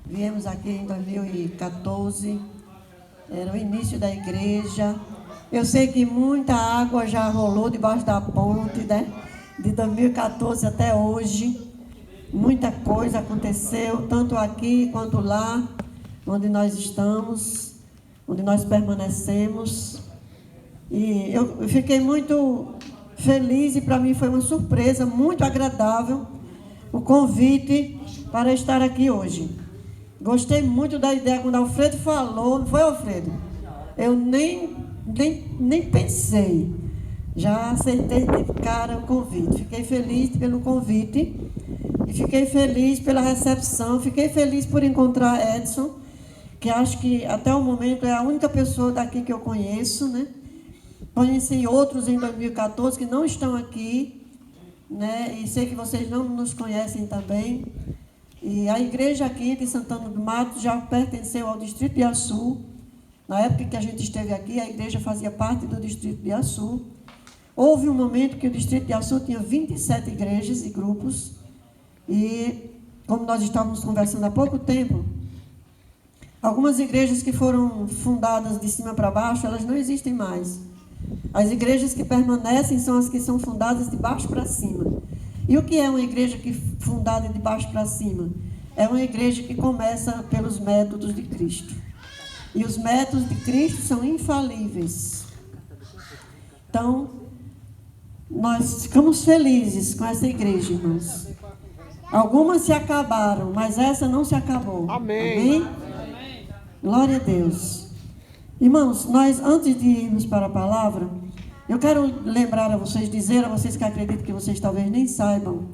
Viemos aqui em 2014, era o início da igreja. Eu sei que muita água já rolou debaixo da ponte, né? De 2014 até hoje. Muita coisa aconteceu, tanto aqui quanto lá, onde nós estamos, onde nós permanecemos. E eu fiquei muito feliz e para mim foi uma surpresa muito agradável o convite para estar aqui hoje. Gostei muito da ideia quando Alfredo falou, não foi, Alfredo? Eu nem pensei, já aceitei de cara o convite. Fiquei feliz pelo convite e fiquei feliz pela recepção, fiquei feliz por encontrar Edson, que acho que até o momento é a única pessoa daqui que eu conheço, né? Conheci outros em 2014 que não estão aqui, né? E sei que vocês não nos conhecem também. E a igreja aqui de Santana do Mato já pertenceu ao Distrito de Açu. Na época que a gente esteve aqui, a igreja fazia parte do Distrito de Açu. Houve um momento que o Distrito de Açu tinha 27 igrejas e grupos. E, como nós estávamos conversando há pouco tempo, algumas igrejas que foram fundadas de cima para baixo, elas não existem mais. As igrejas que permanecem são as que são fundadas de baixo para cima. E o que é uma igreja fundada de baixo para cima? É uma igreja que começa pelos métodos de Cristo. E os métodos de Cristo são infalíveis. Então, nós ficamos felizes com essa igreja, irmãos. Algumas se acabaram, mas essa não se acabou. Amém. Amém? Glória a Deus. Irmãos, nós, antes de irmos para a palavra, eu quero lembrar a vocês, dizer a vocês que acreditam que vocês talvez nem saibam,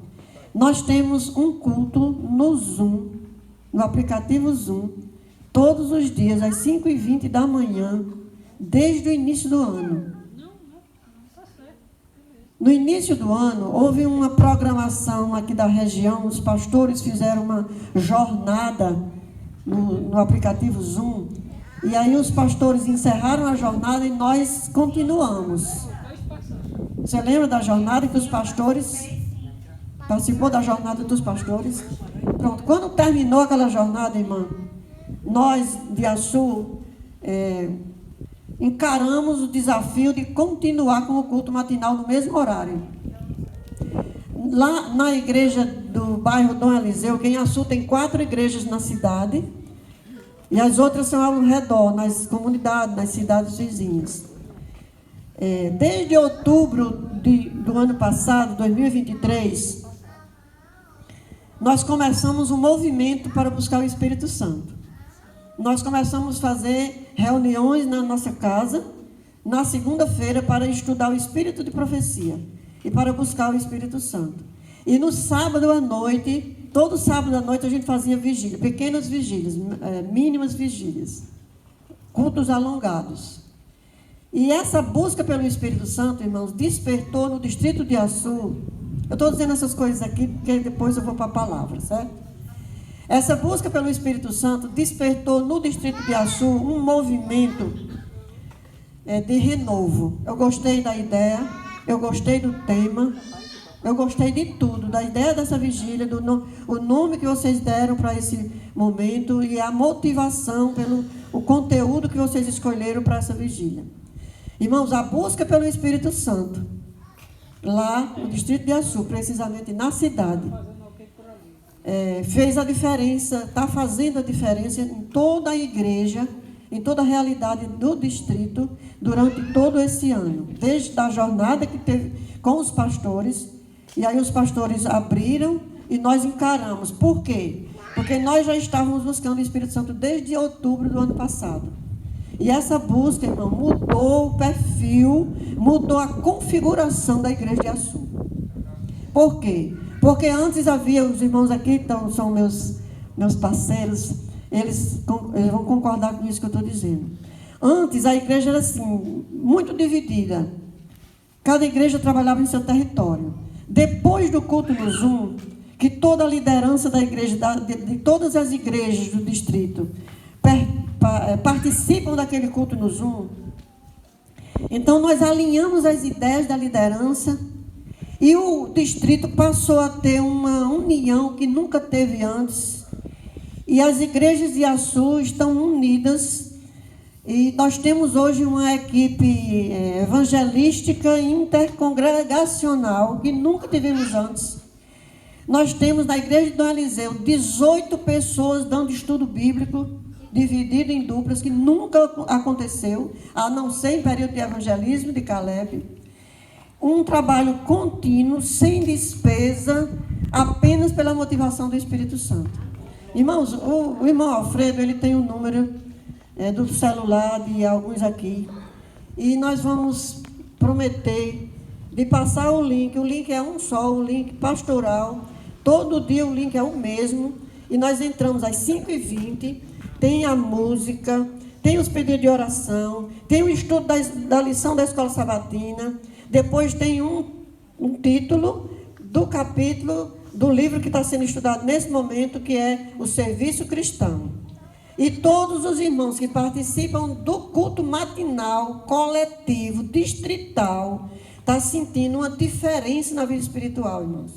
nós temos um culto no Zoom, no aplicativo Zoom, todos os dias, às 5h20 da manhã, desde o início do ano. No início do ano, houve uma programação aqui da região, os pastores fizeram uma jornada no aplicativo Zoom, e aí os pastores encerraram a jornada e nós continuamos. Você lembra da jornada que os pastores... Participou da jornada dos pastores? Pronto, quando terminou aquela jornada, irmã, nós de Açu encaramos o desafio de continuar com o culto matinal no mesmo horário. Lá na igreja do bairro Dom Eliseu, que em Açu tem 4 igrejas na cidade, e as outras são ao redor, nas comunidades, nas cidades vizinhas. Desde outubro do ano passado, 2023, nós começamos um movimento para buscar o Espírito Santo. Nós começamos a fazer reuniões na nossa casa, na segunda-feira, para estudar o Espírito de profecia e para buscar o Espírito Santo. E no sábado à noite, todo sábado à noite a gente fazia vigília, pequenas vigílias, mínimas vigílias, cultos alongados. E essa busca pelo Espírito Santo, irmãos, despertou no Distrito de Açu. Eu estou dizendo essas coisas aqui porque depois eu vou para a palavra, certo? Essa busca pelo Espírito Santo despertou no Distrito de Açu um movimento de renovo. Eu gostei da ideia, eu gostei do tema, eu gostei de tudo, da ideia dessa vigília, o nome que vocês deram para esse momento e a motivação pelo o conteúdo que vocês escolheram para essa vigília. Irmãos, a busca pelo Espírito Santo, lá no Distrito de Açu, precisamente na cidade, fez a diferença, está fazendo a diferença em toda a igreja, em toda a realidade do distrito, durante todo esse ano. Desde a jornada que teve com os pastores, e aí os pastores abriram e nós encaramos. Por quê? Porque nós já estávamos buscando o Espírito Santo desde outubro do ano passado. E essa busca, irmão, mudou o perfil, mudou a configuração da igreja de Açu. Por quê? Porque antes havia, os irmãos aqui então, são meus parceiros, eles vão concordar com isso que eu estou dizendo. Antes a igreja era assim, muito dividida. Cada igreja trabalhava em seu território. Depois do culto no Zoom, que toda a liderança da igreja, de todas as igrejas do distrito, participam daquele culto no Zoom. Então nós alinhamos as ideias da liderança e o distrito passou a ter uma união que nunca teve antes. E as igrejas de Açu estão unidas. E nós temos hoje uma equipe evangelística intercongregacional que nunca tivemos antes. Nós temos na igreja de Dom Eliseu 18 pessoas dando estudo bíblico, dividido em duplas, que nunca aconteceu, a não ser em período de evangelismo de Caleb. Um trabalho contínuo, sem despesa, apenas pela motivação do Espírito Santo. Irmãos, o irmão Alfredo, ele tem o número do celular de alguns aqui. E nós vamos prometer de passar o link. O link é um só, o link pastoral. Todo dia o link é o mesmo. E nós entramos às 5h20. Tem a música, tem os pedidos de oração, tem o estudo da lição da escola sabatina. Depois tem um título do capítulo do livro que está sendo estudado nesse momento, que é o Serviço Cristão. E todos os irmãos que participam do culto matinal, coletivo, distrital, estão sentindo uma diferença na vida espiritual, irmãos.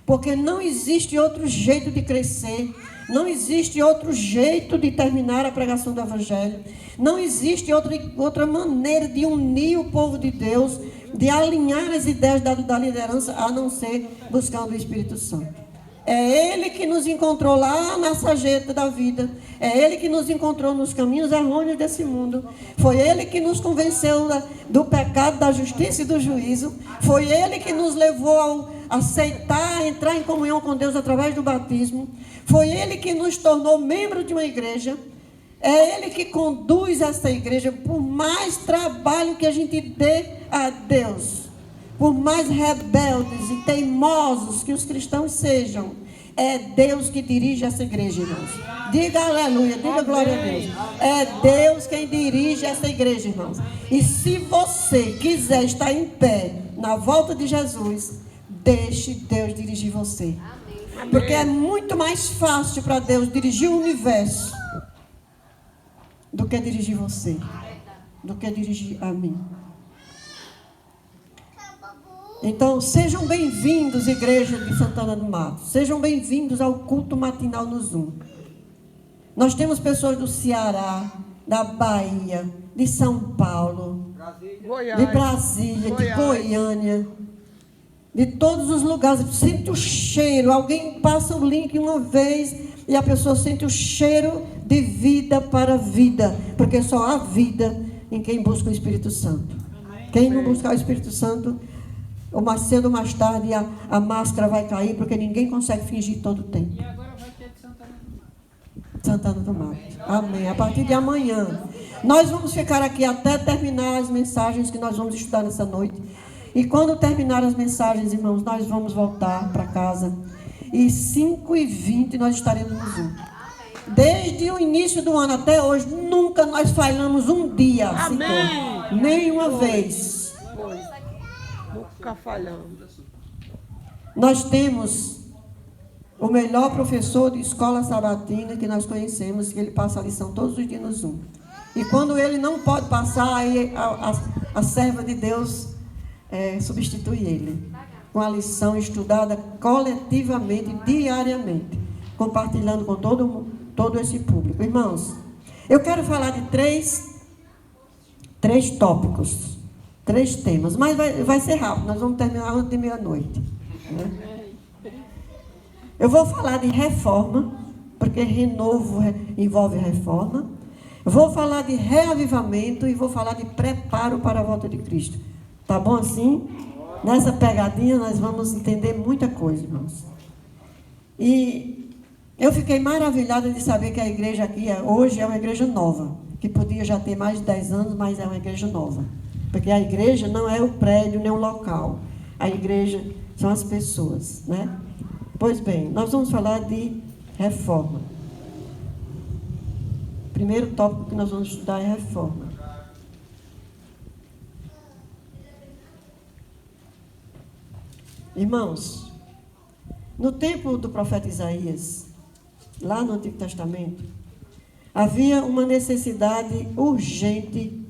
Porque não existe outro jeito de crescer, não existe outro jeito de terminar a pregação do Evangelho, não existe outra maneira de unir o povo de Deus, de alinhar as ideias da liderança, a não ser buscando o Espírito Santo. É Ele que nos encontrou lá na sarjeta da vida. É Ele que nos encontrou nos caminhos errôneos desse mundo. Foi Ele que nos convenceu do pecado, da justiça e do juízo. Foi Ele que nos levou a aceitar, entrar em comunhão com Deus através do batismo. Foi Ele que nos tornou membro de uma igreja. É Ele que conduz essa igreja. Por mais trabalho que a gente dê a Deus, por mais rebeldes e teimosos que os cristãos sejam, é Deus que dirige essa igreja, irmãos. Diga aleluia, diga glória a Deus. É Deus quem dirige essa igreja, irmãos. E se você quiser estar em pé na volta de Jesus, deixe Deus dirigir você. Porque é muito mais fácil para Deus dirigir o universo do que dirigir você, do que dirigir a mim. Então, sejam bem-vindos, igreja de Santana do Mato. Sejam bem-vindos ao culto matinal no Zoom. Nós temos pessoas do Ceará, da Bahia, de São Paulo, de Brasília, de Goiânia, de todos os lugares. Sente o cheiro. Alguém passa o link uma vez e a pessoa sente o cheiro de vida para vida. Porque só há vida em quem busca o Espírito Santo. Quem não buscar o Espírito Santo, ou mais cedo ou mais tarde, a máscara vai cair, porque ninguém consegue fingir todo o tempo. E agora vai ter de Santana do Mato. Santana do Mato. Amém. A partir de amanhã. Nós vamos ficar aqui até terminar as mensagens que nós vamos estudar nessa noite. E quando terminar as mensagens, irmãos, nós vamos voltar para casa. E 5h20 nós estaremos no Zoom. Desde o início do ano até hoje, nunca nós falhamos um dia. Sequer. Nenhuma vez. Nunca falhamos. Nós temos o melhor professor de escola sabatina que nós conhecemos, que ele passa a lição todos os dias no Zoom. E quando ele não pode passar, aí a serva de Deus substitui ele, com a lição estudada coletivamente, diariamente, compartilhando com todo esse público. Irmãos, eu quero falar de três tópicos. 3 temas, mas vai ser rápido, nós vamos terminar antes de meia-noite. Né? Eu vou falar de reforma, porque renovo envolve reforma. Vou falar de reavivamento e vou falar de preparo para a volta de Cristo. Tá bom assim? Nessa pegadinha nós vamos entender muita coisa, irmãos. E eu fiquei maravilhada de saber que a igreja aqui hoje é uma igreja nova, que podia já ter mais de 10 anos, mas é uma igreja nova. Porque a igreja não é o prédio, nem o local. A igreja são as pessoas, né? Pois bem, nós vamos falar de reforma. O primeiro tópico que nós vamos estudar é reforma. Irmãos, no tempo do profeta Isaías, lá no Antigo Testamento, havia uma necessidade urgente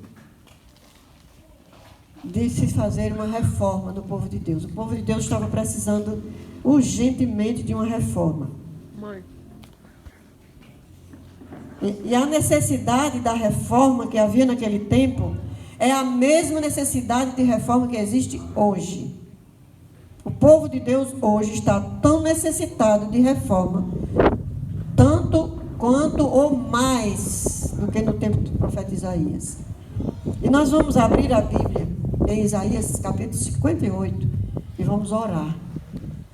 de se fazer uma reforma no povo de Deus. O povo de Deus estava precisando urgentemente de uma reforma. Mãe. E a necessidade da reforma que havia naquele tempo é a mesma necessidade de reforma que existe hoje. O povo de Deus hoje está tão necessitado de reforma, tanto quanto ou mais do que no tempo do profeta Isaías. E nós vamos abrir a Bíblia em Isaías capítulo 58 e vamos orar.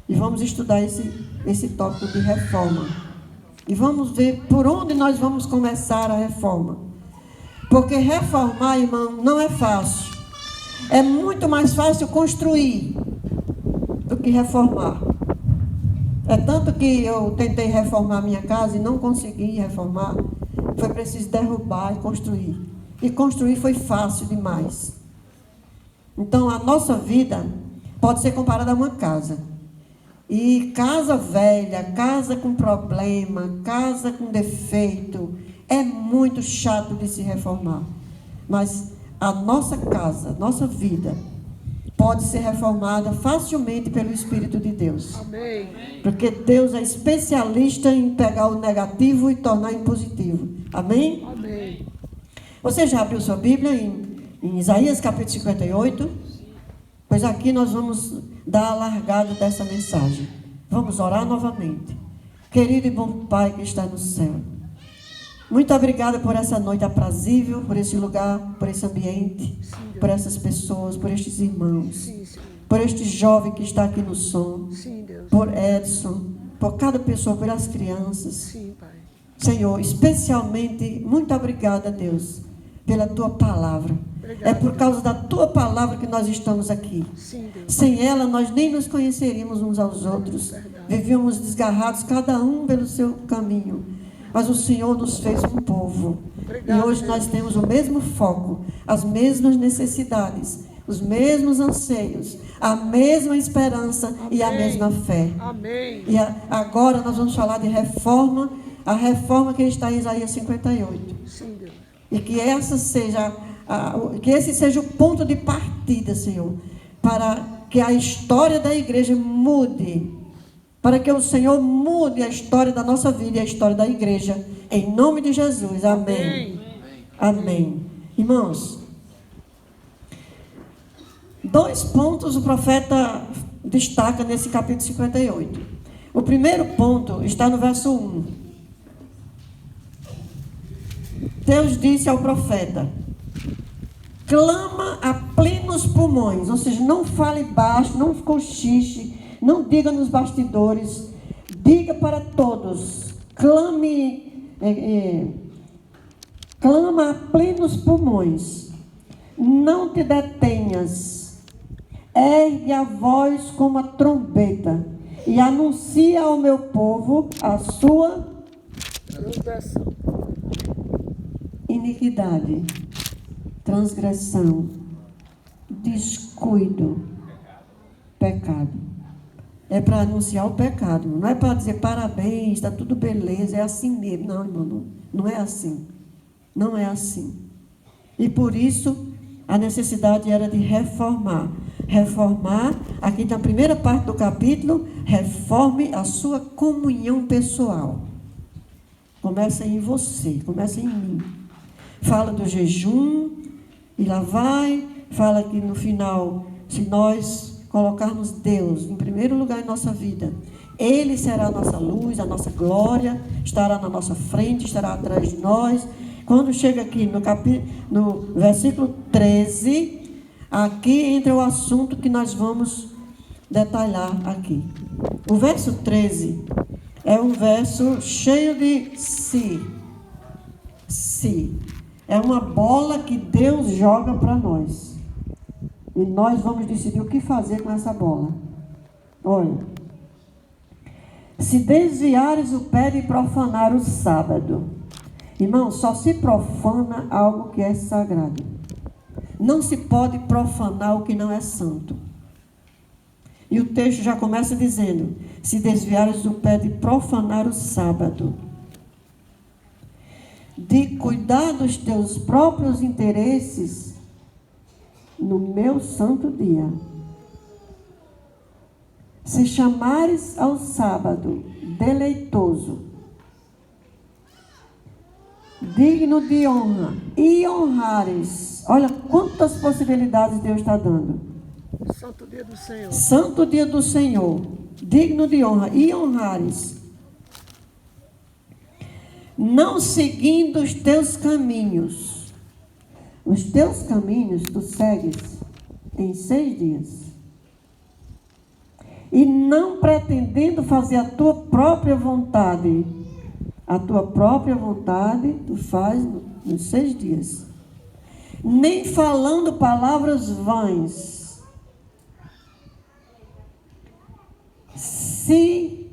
E vamos estudar esse tópico de reforma. E vamos ver por onde nós vamos começar a reforma. Porque reformar, irmão, não é fácil. É muito mais fácil construir do que reformar. É tanto que eu tentei reformar minha casa e não consegui reformar. Foi preciso derrubar e construir. E construir foi fácil demais. Então, a nossa vida pode ser comparada a uma casa. E casa velha, casa com problema, casa com defeito, é muito chato de se reformar. Mas a nossa casa, nossa vida, pode ser reformada facilmente pelo Espírito de Deus. Amém. Porque Deus é especialista em pegar o negativo e tornar em positivo. Amém? Amém. Você já abriu sua Bíblia em Isaías capítulo 58? Pois aqui nós vamos dar a largada dessa mensagem. Vamos orar novamente. Querido e bom Pai que está no céu, muito obrigada por essa noite aprazível, por esse lugar, por esse ambiente, por essas pessoas, por estes irmãos, por este jovem que está aqui no som, por Edson, por cada pessoa, pelas crianças. Sim, Pai. Senhor, especialmente, muito obrigada, Deus, pela Tua palavra. Obrigada, é por causa da Tua palavra que nós estamos aqui. Sim, Deus. Sem ela, nós nem nos conheceríamos uns aos outros. Vivíamos desgarrados, cada um pelo seu caminho. Mas o Senhor nos fez um povo. Obrigado, e hoje Deus. nós temos o mesmo foco, as mesmas necessidades, os mesmos anseios, a mesma esperança. Amém. E a mesma fé. Amém. E agora nós vamos falar de reforma, a reforma que está em Isaías 58. Sim, Deus. E que que esse seja o ponto de partida, Senhor, para que a história da igreja mude, para que o Senhor mude a história da nossa vida e a história da igreja, em nome de Jesus. Amém. Amém. Irmãos, 2 pontos o profeta destaca nesse capítulo 58. O primeiro ponto está no verso 1. Deus disse ao profeta: clama a plenos pulmões, ou seja, não fale baixo, não cochiche, não diga nos bastidores, diga para todos, clama a plenos pulmões, não te detenhas, ergue a voz como a trombeta e anuncia ao meu povo a sua iniquidade, transgressão, descuido, pecado. É para anunciar o pecado, não é para dizer parabéns, está tudo beleza, é assim mesmo. Não, irmão, não é assim. Não é assim. E por isso a necessidade era de reformar. Reformar, aqui na primeira parte do capítulo, reforme a sua comunhão pessoal. Começa em você, começa em mim. Fala do jejum, e lá vai, fala que no final, se nós colocarmos Deus em primeiro lugar em nossa vida, Ele será a nossa luz, a nossa glória, estará na nossa frente, estará atrás de nós. Quando chega aqui no versículo 13, aqui entra o assunto que nós vamos detalhar aqui. O verso 13 é um verso cheio de si. É uma bola que Deus joga para nós. E nós vamos decidir o que fazer com essa bola. Olha. Se desviares o pé de profanar o sábado. Irmão, só se profana algo que é sagrado. Não se pode profanar o que não é santo. E o texto já começa dizendo: se desviares o pé de profanar o sábado, de cuidar dos teus próprios interesses no meu santo dia. Se chamares ao sábado deleitoso digno de honra e honrares. Olha quantas possibilidades Deus está dando. Santo dia do Senhor. Santo dia do Senhor, digno de honra e honrares, não seguindo os teus caminhos. Os teus caminhos tu segues em 6 dias. E não pretendendo fazer a tua própria vontade. A tua própria vontade tu faz nos 6 dias. Nem falando palavras vãs. Se.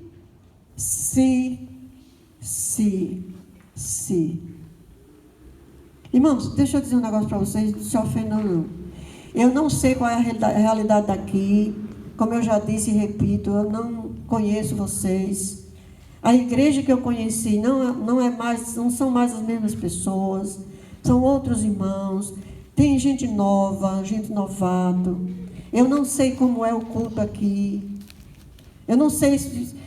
Irmãos, deixa eu dizer um negócio para vocês, não se ofendam não. Eu não sei qual é a realidade daqui. Como eu já disse e repito, eu não conheço vocês. A igreja que eu conheci não são mais as mesmas pessoas. São outros irmãos. Tem gente nova, gente novato. Eu não sei como é o culto aqui. Eu não sei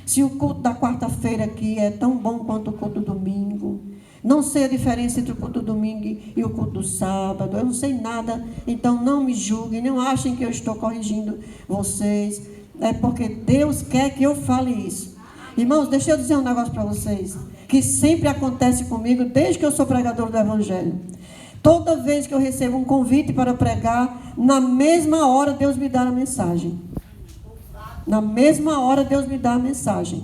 se o culto da quarta-feira aqui é tão bom quanto o culto do domingo. Não sei a diferença entre o culto do domingo e o culto do sábado. Eu não sei nada. Então não me julguem. Não achem que eu estou corrigindo vocês. É porque Deus quer que eu fale isso. Irmãos, deixa eu dizer um negócio para vocês. Que sempre acontece comigo desde que eu sou pregador do Evangelho. Toda vez que eu recebo um convite para pregar, na mesma hora Deus me dá a mensagem. Na mesma hora Deus me dá a mensagem.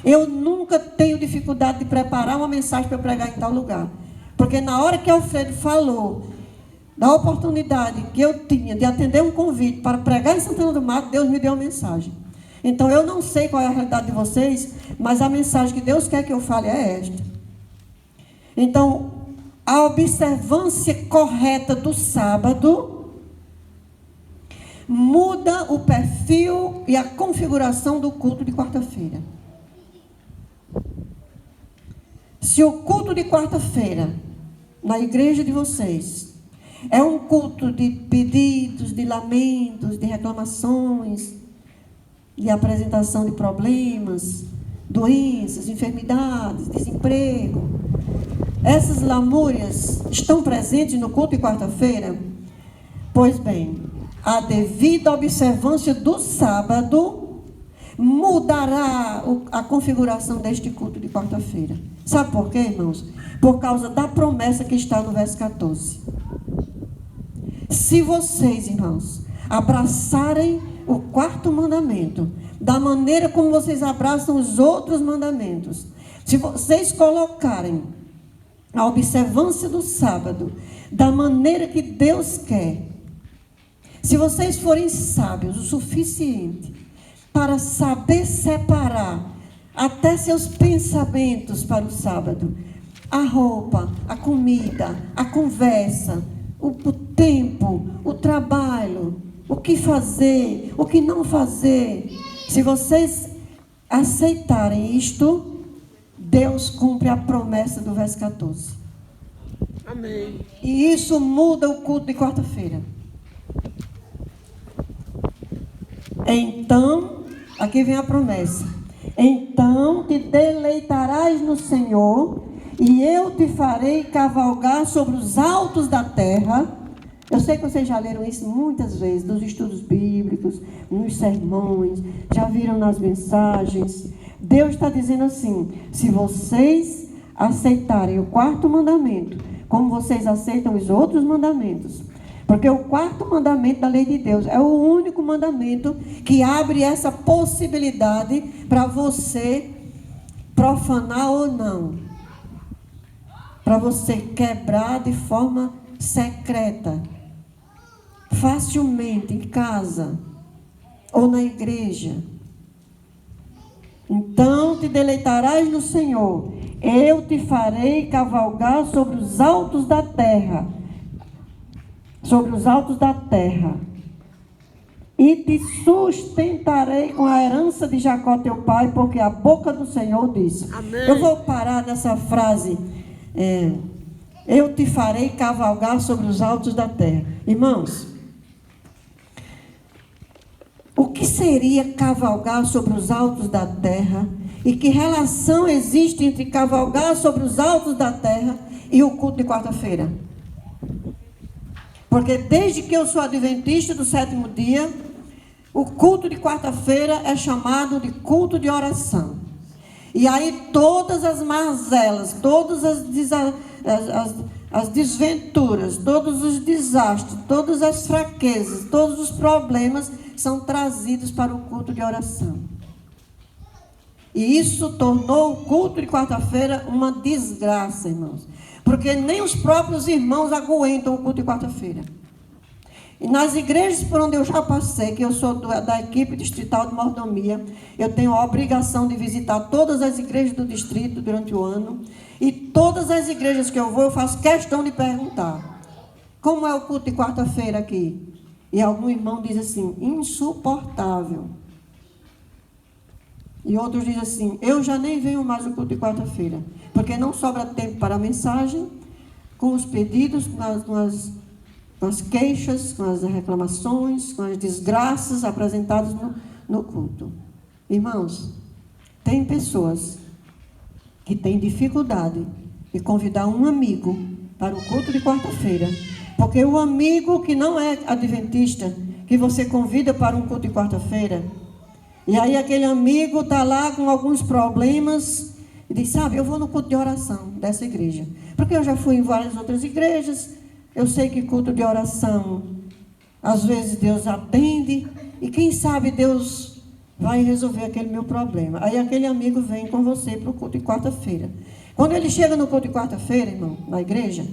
Eu nunca tenho dificuldade de preparar uma mensagem para eu pregar em tal lugar. Porque na hora que Alfredo falou da oportunidade que eu tinha de atender um convite para pregar em Santana do Mato, Deus me deu uma mensagem. Então eu não sei qual é a realidade de vocês, mas a mensagem que Deus quer que eu fale é esta. Então, a observância correta do sábado muda o perfil e a configuração do culto de quarta-feira. Se o culto de quarta-feira, na igreja de vocês, é um culto de pedidos, de lamentos, de reclamações, de apresentação de problemas, doenças, enfermidades, desemprego, essas lamúrias estão presentes no culto de quarta-feira? Pois bem, a devida observância do sábado mudará a configuração deste culto de quarta-feira. Sabe por quê, irmãos? Por causa da promessa que está no verso 14. Se vocês, irmãos, abraçarem o 4º mandamento, da maneira como vocês abraçam os outros mandamentos, se vocês colocarem a observância do sábado da maneira que Deus quer, se vocês forem sábios o suficiente para saber separar até seus pensamentos para o sábado, a roupa, a comida, a conversa, o tempo, o trabalho, o que fazer, o que não fazer, se vocês aceitarem isto, Deus cumpre a promessa do verso 14. Amém. E isso muda o culto de quarta-feira. Então, aqui vem a promessa. Então te deleitarás no Senhor, e eu te farei cavalgar sobre os altos da terra. Eu sei que vocês já leram isso muitas vezes, nos estudos bíblicos, nos sermões, já viram nas mensagens. Deus está dizendo assim: se vocês aceitarem o 4º mandamento, como vocês aceitam os outros mandamentos, porque o 4º mandamento da lei de Deus é o único mandamento que abre essa possibilidade para você profanar ou não, para você quebrar de forma secreta, facilmente em casa ou na igreja. Então te deleitarás no Senhor, eu te farei cavalgar sobre os altos da terra, e te sustentarei com a herança de Jacó teu pai, porque a boca do Senhor disse. Amém. Eu vou parar nessa frase, eu te farei cavalgar sobre os altos da terra. Irmãos, o que seria cavalgar sobre os altos da terra? E que relação existe entre cavalgar sobre os altos da terra e o culto de quarta-feira? Porque desde que eu sou adventista do sétimo dia, o culto de quarta-feira é chamado de culto de oração. E aí todas as mazelas, todas as desventuras, todos os desastres, todas as fraquezas, todos os problemas são trazidos para o culto de oração. E isso tornou o culto de quarta-feira uma desgraça, irmãos. Porque nem os próprios irmãos aguentam o culto de quarta-feira. E nas igrejas por onde eu já passei, que eu sou da equipe distrital de mordomia, eu tenho a obrigação de visitar todas as igrejas do distrito durante o ano. E todas as igrejas que eu vou, eu faço questão de perguntar: como é o culto de quarta-feira aqui? E algum irmão diz assim: insuportável. E outros dizem assim: eu já nem venho mais no culto de quarta-feira, porque não sobra tempo para a mensagem, com os pedidos, com as queixas, com as reclamações, com as desgraças apresentadas no culto. Irmãos, tem pessoas que têm dificuldade de convidar um amigo para o culto de quarta-feira, porque o amigo que não é adventista, que você convida para um culto de quarta-feira, e aí aquele amigo está lá com alguns problemas e diz: sabe, eu vou no culto de oração dessa igreja, porque eu já fui em várias outras igrejas, eu sei que culto de oração, às vezes Deus atende, e quem sabe Deus vai resolver aquele meu problema. Aí aquele amigo vem com você para o culto de quarta-feira. Quando ele chega no culto de quarta-feira, irmão, na igreja,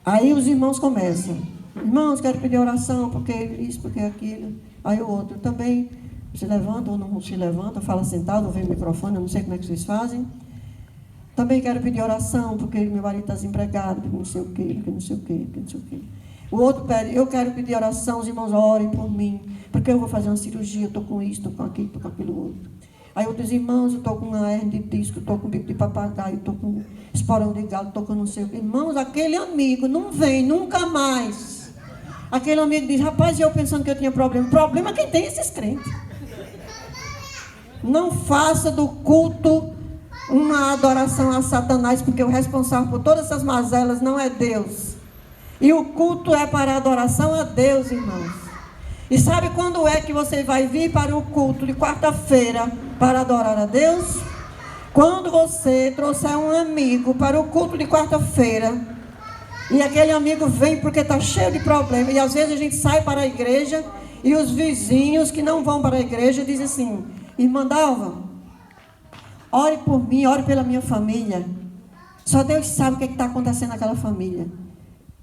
aí os irmãos começam: irmãos, quero pedir oração, porque isso, porque aquilo. Aí o outro também se levanta ou não se levanta, fala sentado, ou vem o microfone, eu não sei como é que vocês fazem. Também quero pedir oração, porque meu marido está desempregado, porque não sei o quê, porque não sei o quê, porque não sei o quê. O outro pede: eu quero pedir oração, os irmãos orem por mim, porque eu vou fazer uma cirurgia, eu estou com isso, estou com aquilo, estou com aquilo outro. Aí outros irmãos: eu estou com uma hernia de disco, estou com bico de papagaio, estou com esporão de galo, estou com não sei o quê. Irmãos, aquele amigo não vem nunca mais. Aquele amigo diz: rapaz, eu pensando que eu tinha problema. O problema é quem tem esses crentes. Não faça do culto uma adoração a Satanás, porque o responsável por todas essas mazelas não é Deus. E o culto é para a adoração a Deus, irmãos. E sabe quando é que você vai vir para o culto de quarta-feira para adorar a Deus? Quando você trouxer um amigo para o culto de quarta-feira, e aquele amigo vem porque está cheio de problema. E às vezes a gente sai para a igreja e os vizinhos que não vão para a igreja dizem assim: irmã Dalva, ore por mim, ore pela minha família. Só Deus sabe o que está acontecendo naquela família.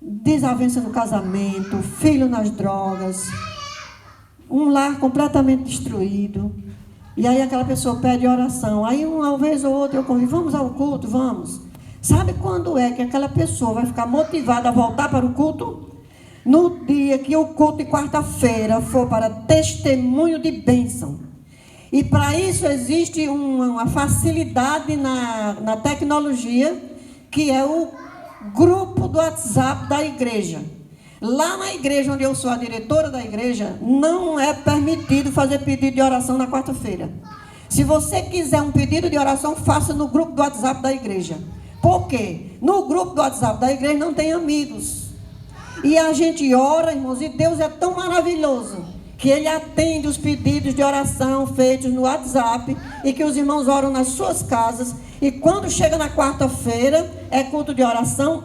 Desavença no casamento, filho nas drogas, um lar completamente destruído. E aí aquela pessoa pede oração. Aí uma vez ou outra eu convido: vamos ao culto, vamos. Sabe quando é que aquela pessoa vai ficar motivada a voltar para o culto? No dia que o culto de quarta-feira for para testemunho de bênção. E para isso existe uma facilidade na tecnologia, que é o grupo do WhatsApp da igreja. Lá na igreja onde eu sou a diretora da igreja, não é permitido fazer pedido de oração na quarta-feira. Se você quiser um pedido de oração, faça no grupo do WhatsApp da igreja. Por quê? No grupo do WhatsApp da igreja não tem amigos. E a gente ora, irmãos, e Deus é tão maravilhoso que Ele atende os pedidos de oração feitos no WhatsApp e que os irmãos oram nas suas casas. E quando chega na quarta-feira, é culto de oração?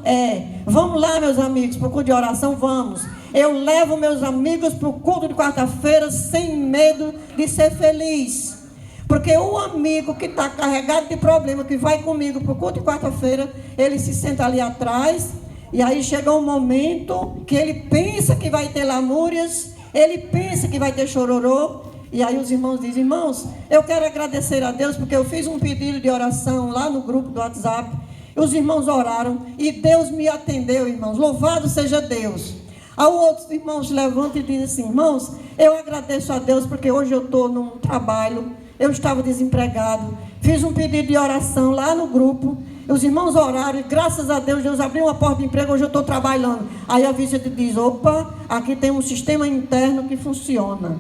Vamos lá, meus amigos, para o culto de oração? Vamos. Eu levo meus amigos para o culto de quarta-feira sem medo de ser feliz. Porque o amigo que está carregado de problema, que vai comigo para o culto de quarta-feira, ele se senta ali atrás, e aí chega um momento que ele pensa que vai ter lamúrias, ele pensa que vai ter chororô, e aí os irmãos dizem: irmãos, eu quero agradecer a Deus, porque eu fiz um pedido de oração lá no grupo do WhatsApp, os irmãos oraram, e Deus me atendeu, irmãos, louvado seja Deus. Aí outros irmãos levantam e dizem assim: irmãos, eu agradeço a Deus, porque hoje eu estou num trabalho, eu estava desempregado, fiz um pedido de oração lá no grupo, os irmãos oraram e graças a Deus, Deus abriu uma porta de emprego, hoje eu estou trabalhando. Aí a vícia diz: opa, aqui tem um sistema interno que funciona.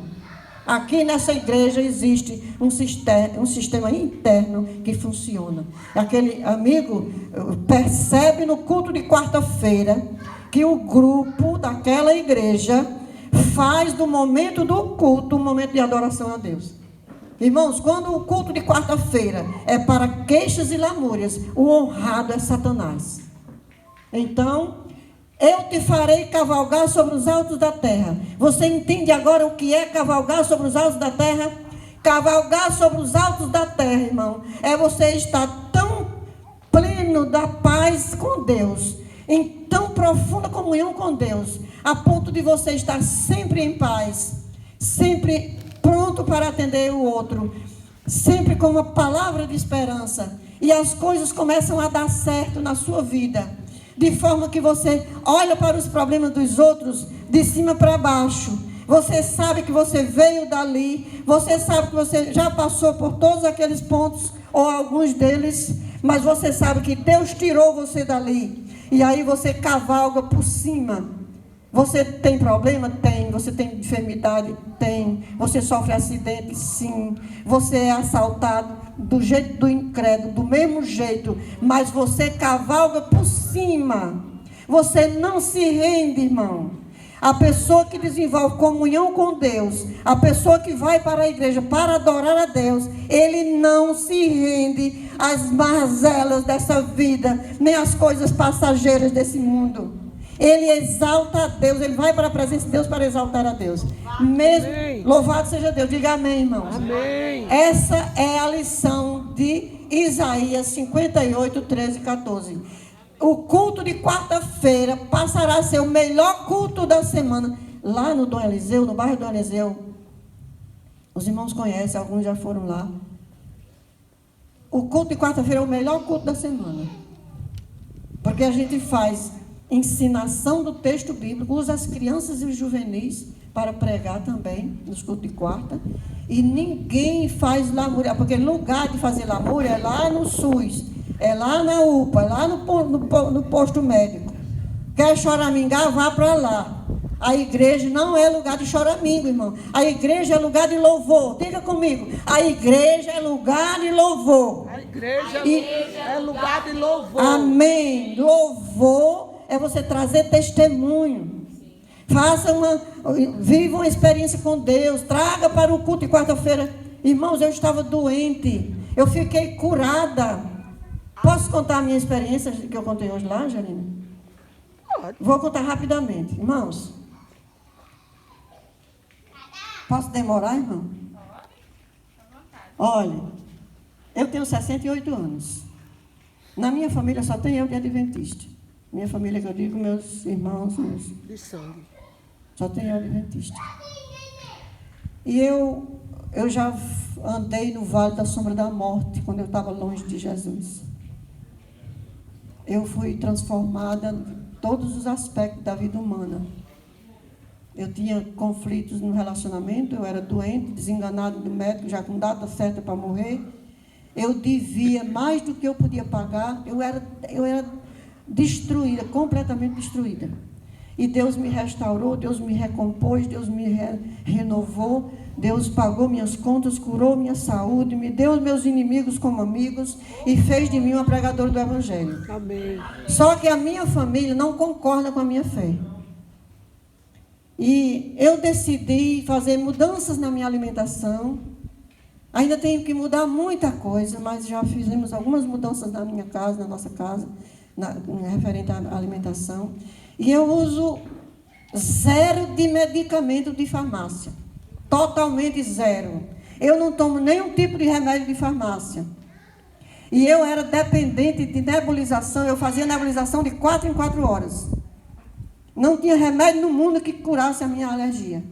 Aqui nessa igreja existe um sistema interno que funciona. Aquele amigo percebe no culto de quarta-feira que o grupo daquela igreja faz do momento do culto um momento de adoração a Deus. Irmãos, quando o culto de quarta-feira é para queixas e lamúrias, o honrado é Satanás. Então, eu te farei cavalgar sobre os altos da terra. Você entende agora o que é cavalgar sobre os altos da terra? Cavalgar sobre os altos da terra, irmão, é você estar tão pleno da paz com Deus, em tão profunda comunhão com Deus, a ponto de você estar sempre em paz, sempre pronto para atender o outro, sempre com uma palavra de esperança, e as coisas começam a dar certo na sua vida, de forma que você olha para os problemas dos outros de cima para baixo. Você sabe que você veio dali, você sabe que você já passou por todos aqueles pontos, ou alguns deles, mas você sabe que Deus tirou você dali, e aí você cavalga por cima. Você tem problema? Tem. Você tem enfermidade? Tem. Você sofre acidente? Sim. Você é assaltado do jeito do incrédulo, do mesmo jeito, mas você cavalga por cima. Você não se rende, irmão. A pessoa que desenvolve comunhão com Deus, a pessoa que vai para a igreja para adorar a Deus, ele não se rende às mazelas dessa vida, nem às coisas passageiras desse mundo. Ele exalta a Deus, ele vai para a presença de Deus para exaltar a Deus. Mesmo, louvado seja Deus, diga amém, irmãos. Amém. Essa é a lição de Isaías 58, 13 e 14. O culto de quarta-feira passará a ser o melhor culto da semana. Lá no Dom Eliseu, no bairro do Eliseu, os irmãos conhecem, alguns já foram lá. O culto de quarta-feira é o melhor culto da semana. Porque a gente faz ensinação do texto bíblico, usa as crianças e os juvenis para pregar também nos cultos de quarta, e ninguém faz lamúria, porque lugar de fazer lamúria é lá no SUS, é lá na UPA, é lá no posto médico. Quer choramingar, vá para lá. A igreja não é lugar de choramingo, irmão. A igreja é lugar de louvor. Diga comigo, a igreja é lugar de louvor. A igreja é lugar de louvor. Amém. Louvor é você trazer testemunho. Viva uma experiência com Deus. Traga para o culto de quarta-feira. Irmãos, eu estava doente. Eu fiquei curada. Posso contar a minha experiência que eu contei hoje lá, Janine? Pode. Vou contar rapidamente. Irmãos, posso demorar, irmão? Olha, eu tenho 68 anos. Na minha família só tem eu de adventista. Minha família, que eu digo, meus irmãos, de sangue. Só tem eu adventista. E eu já andei no vale da sombra da morte, quando eu estava longe de Jesus. Eu fui transformada em todos os aspectos da vida humana. Eu tinha conflitos no relacionamento, eu era doente, desenganado do médico, já com data certa para morrer. Eu devia mais do que eu podia pagar, eu era destruída, completamente destruída. E Deus me restaurou, Deus me recompôs, Deus me renovou, Deus pagou minhas contas, curou minha saúde, me deu os meus inimigos como amigos e fez de mim uma pregadora do Evangelho. Amém. Só que a minha família não concorda com a minha fé. E eu decidi fazer mudanças na minha alimentação. Ainda tenho que mudar muita coisa, mas já fizemos algumas mudanças na minha casa, na nossa casa, referente à alimentação. E eu uso 0 de medicamento de farmácia. Totalmente 0. Eu não tomo nenhum tipo de remédio de farmácia. E eu era dependente de nebulização. Eu fazia nebulização de 4 em 4 horas. Não tinha remédio no mundo que curasse a minha alergia.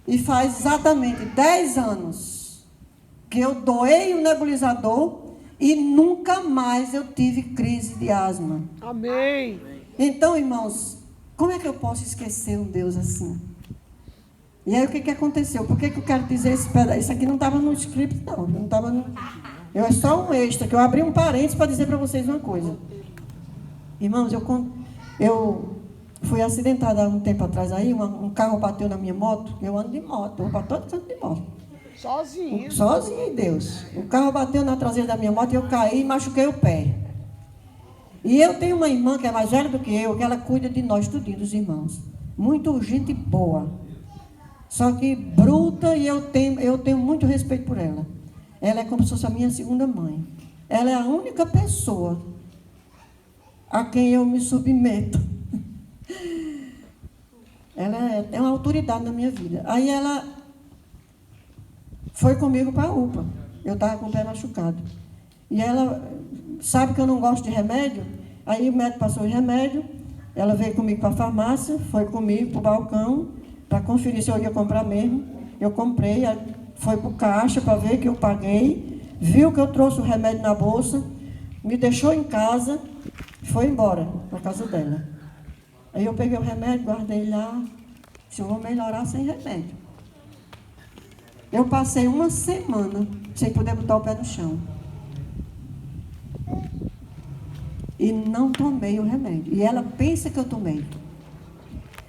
E faz exatamente 10 anos que eu doei o nebulizador e nunca mais eu tive crise de asma. Amém. Então, irmãos, como é que eu posso esquecer um Deus assim? E aí, o que aconteceu? Por que eu quero dizer esse pedaço? Isso aqui não estava no script, não. Não estava no... É só um extra, que eu abri um parênteses para dizer para vocês uma coisa. Irmãos, Fui acidentada há um tempo atrás aí, um carro bateu na minha moto, eu ando de moto, eu vou para todo canto de moto. Sozinho. Sozinho em Deus. O carro bateu na traseira da minha moto e eu caí e machuquei o pé. E eu tenho uma irmã que é mais velha do que eu, que ela cuida de nós tudinho, dos irmãos. Muito gente boa. Só que bruta, e eu tenho muito respeito por ela. Ela é como se fosse a minha segunda mãe. Ela é a única pessoa a quem eu me submeto. Ela é uma autoridade na minha vida. Aí ela foi comigo para a UPA. Eu estava com o pé machucado. E ela sabe que eu não gosto de remédio. Aí o médico passou o remédio. Ela veio comigo para a farmácia, foi comigo para o balcão, para conferir se eu ia comprar mesmo. Eu comprei, foi para o caixa para ver que eu paguei. Viu que eu trouxe o remédio na bolsa, me deixou em casa e foi embora para a casa dela. Aí eu peguei o remédio, guardei lá, disse, eu vou melhorar sem remédio. Eu passei uma semana sem poder botar o pé no chão. E não tomei o remédio. E ela pensa que eu tomei.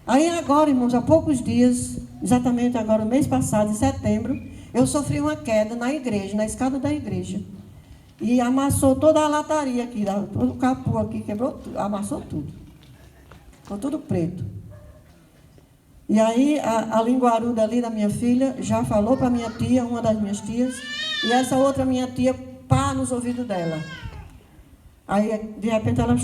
Aí agora, irmãos, há poucos dias, exatamente agora, no mês passado, em setembro, eu sofri uma queda na igreja, na escada da igreja. E amassou toda a lataria aqui, todo o capô aqui, quebrou tudo, amassou tudo. Ficou tudo preto. E aí a linguaruda ali da minha filha já falou para minha tia, uma das minhas tias, e essa outra minha tia, pá nos ouvidos dela. Aí, de repente, ela,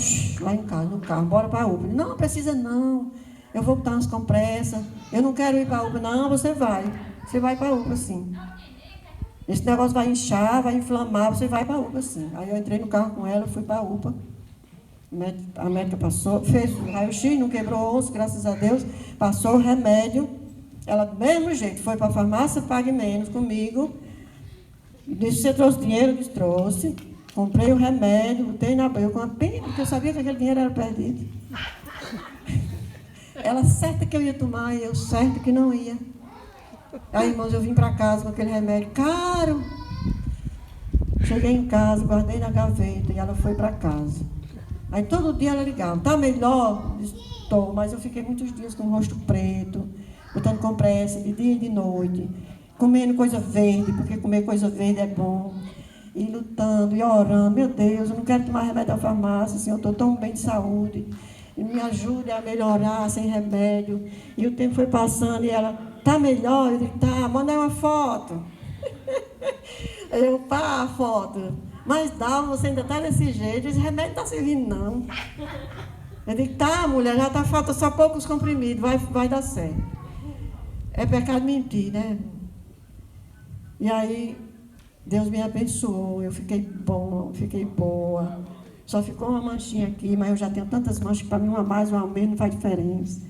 lá em casa, no carro, bora para a UPA. Não, precisa não, eu vou botar umas compressas, eu não quero ir para a UPA. Não, você vai para a UPA sim. Esse negócio vai inchar, vai inflamar, você vai para a UPA sim. Aí eu entrei no carro com ela, fui para a UPA. A médica passou, fez o raio-x, não quebrou o osso, graças a Deus, passou o remédio. Ela, do mesmo jeito, foi para a farmácia, pague menos comigo. Disse, você trouxe dinheiro? Disse, trouxe. Comprei o remédio, botei na banha, com uma pena, porque eu sabia que aquele dinheiro era perdido. Ela certa que eu ia tomar, e eu certa que não ia. Aí, irmãos, eu vim para casa com aquele remédio caro. Cheguei em casa, guardei na gaveta, e ela foi para casa. Aí todo dia ela ligava, tá melhor? Estou, mas eu fiquei muitos dias com o rosto preto, botando compressa de dia e de noite, comendo coisa verde, porque comer coisa verde é bom, e lutando, e orando, meu Deus, eu não quero tomar remédio da farmácia, assim, eu estou tão bem de saúde, e me ajude a melhorar sem remédio. E o tempo foi passando, e ela, tá melhor? Eu disse, tá, manda uma foto. Eu, pá, a foto. Mas dá, você ainda está desse jeito, esse remédio não está servindo, não. Eu digo, tá, mulher, já está faltando só poucos comprimidos, vai dar certo. É pecado mentir, né? E aí, Deus me abençoou, eu fiquei bom, fiquei boa. Só ficou uma manchinha aqui, mas eu já tenho tantas manchas que para mim uma mais, uma menos, não faz diferença.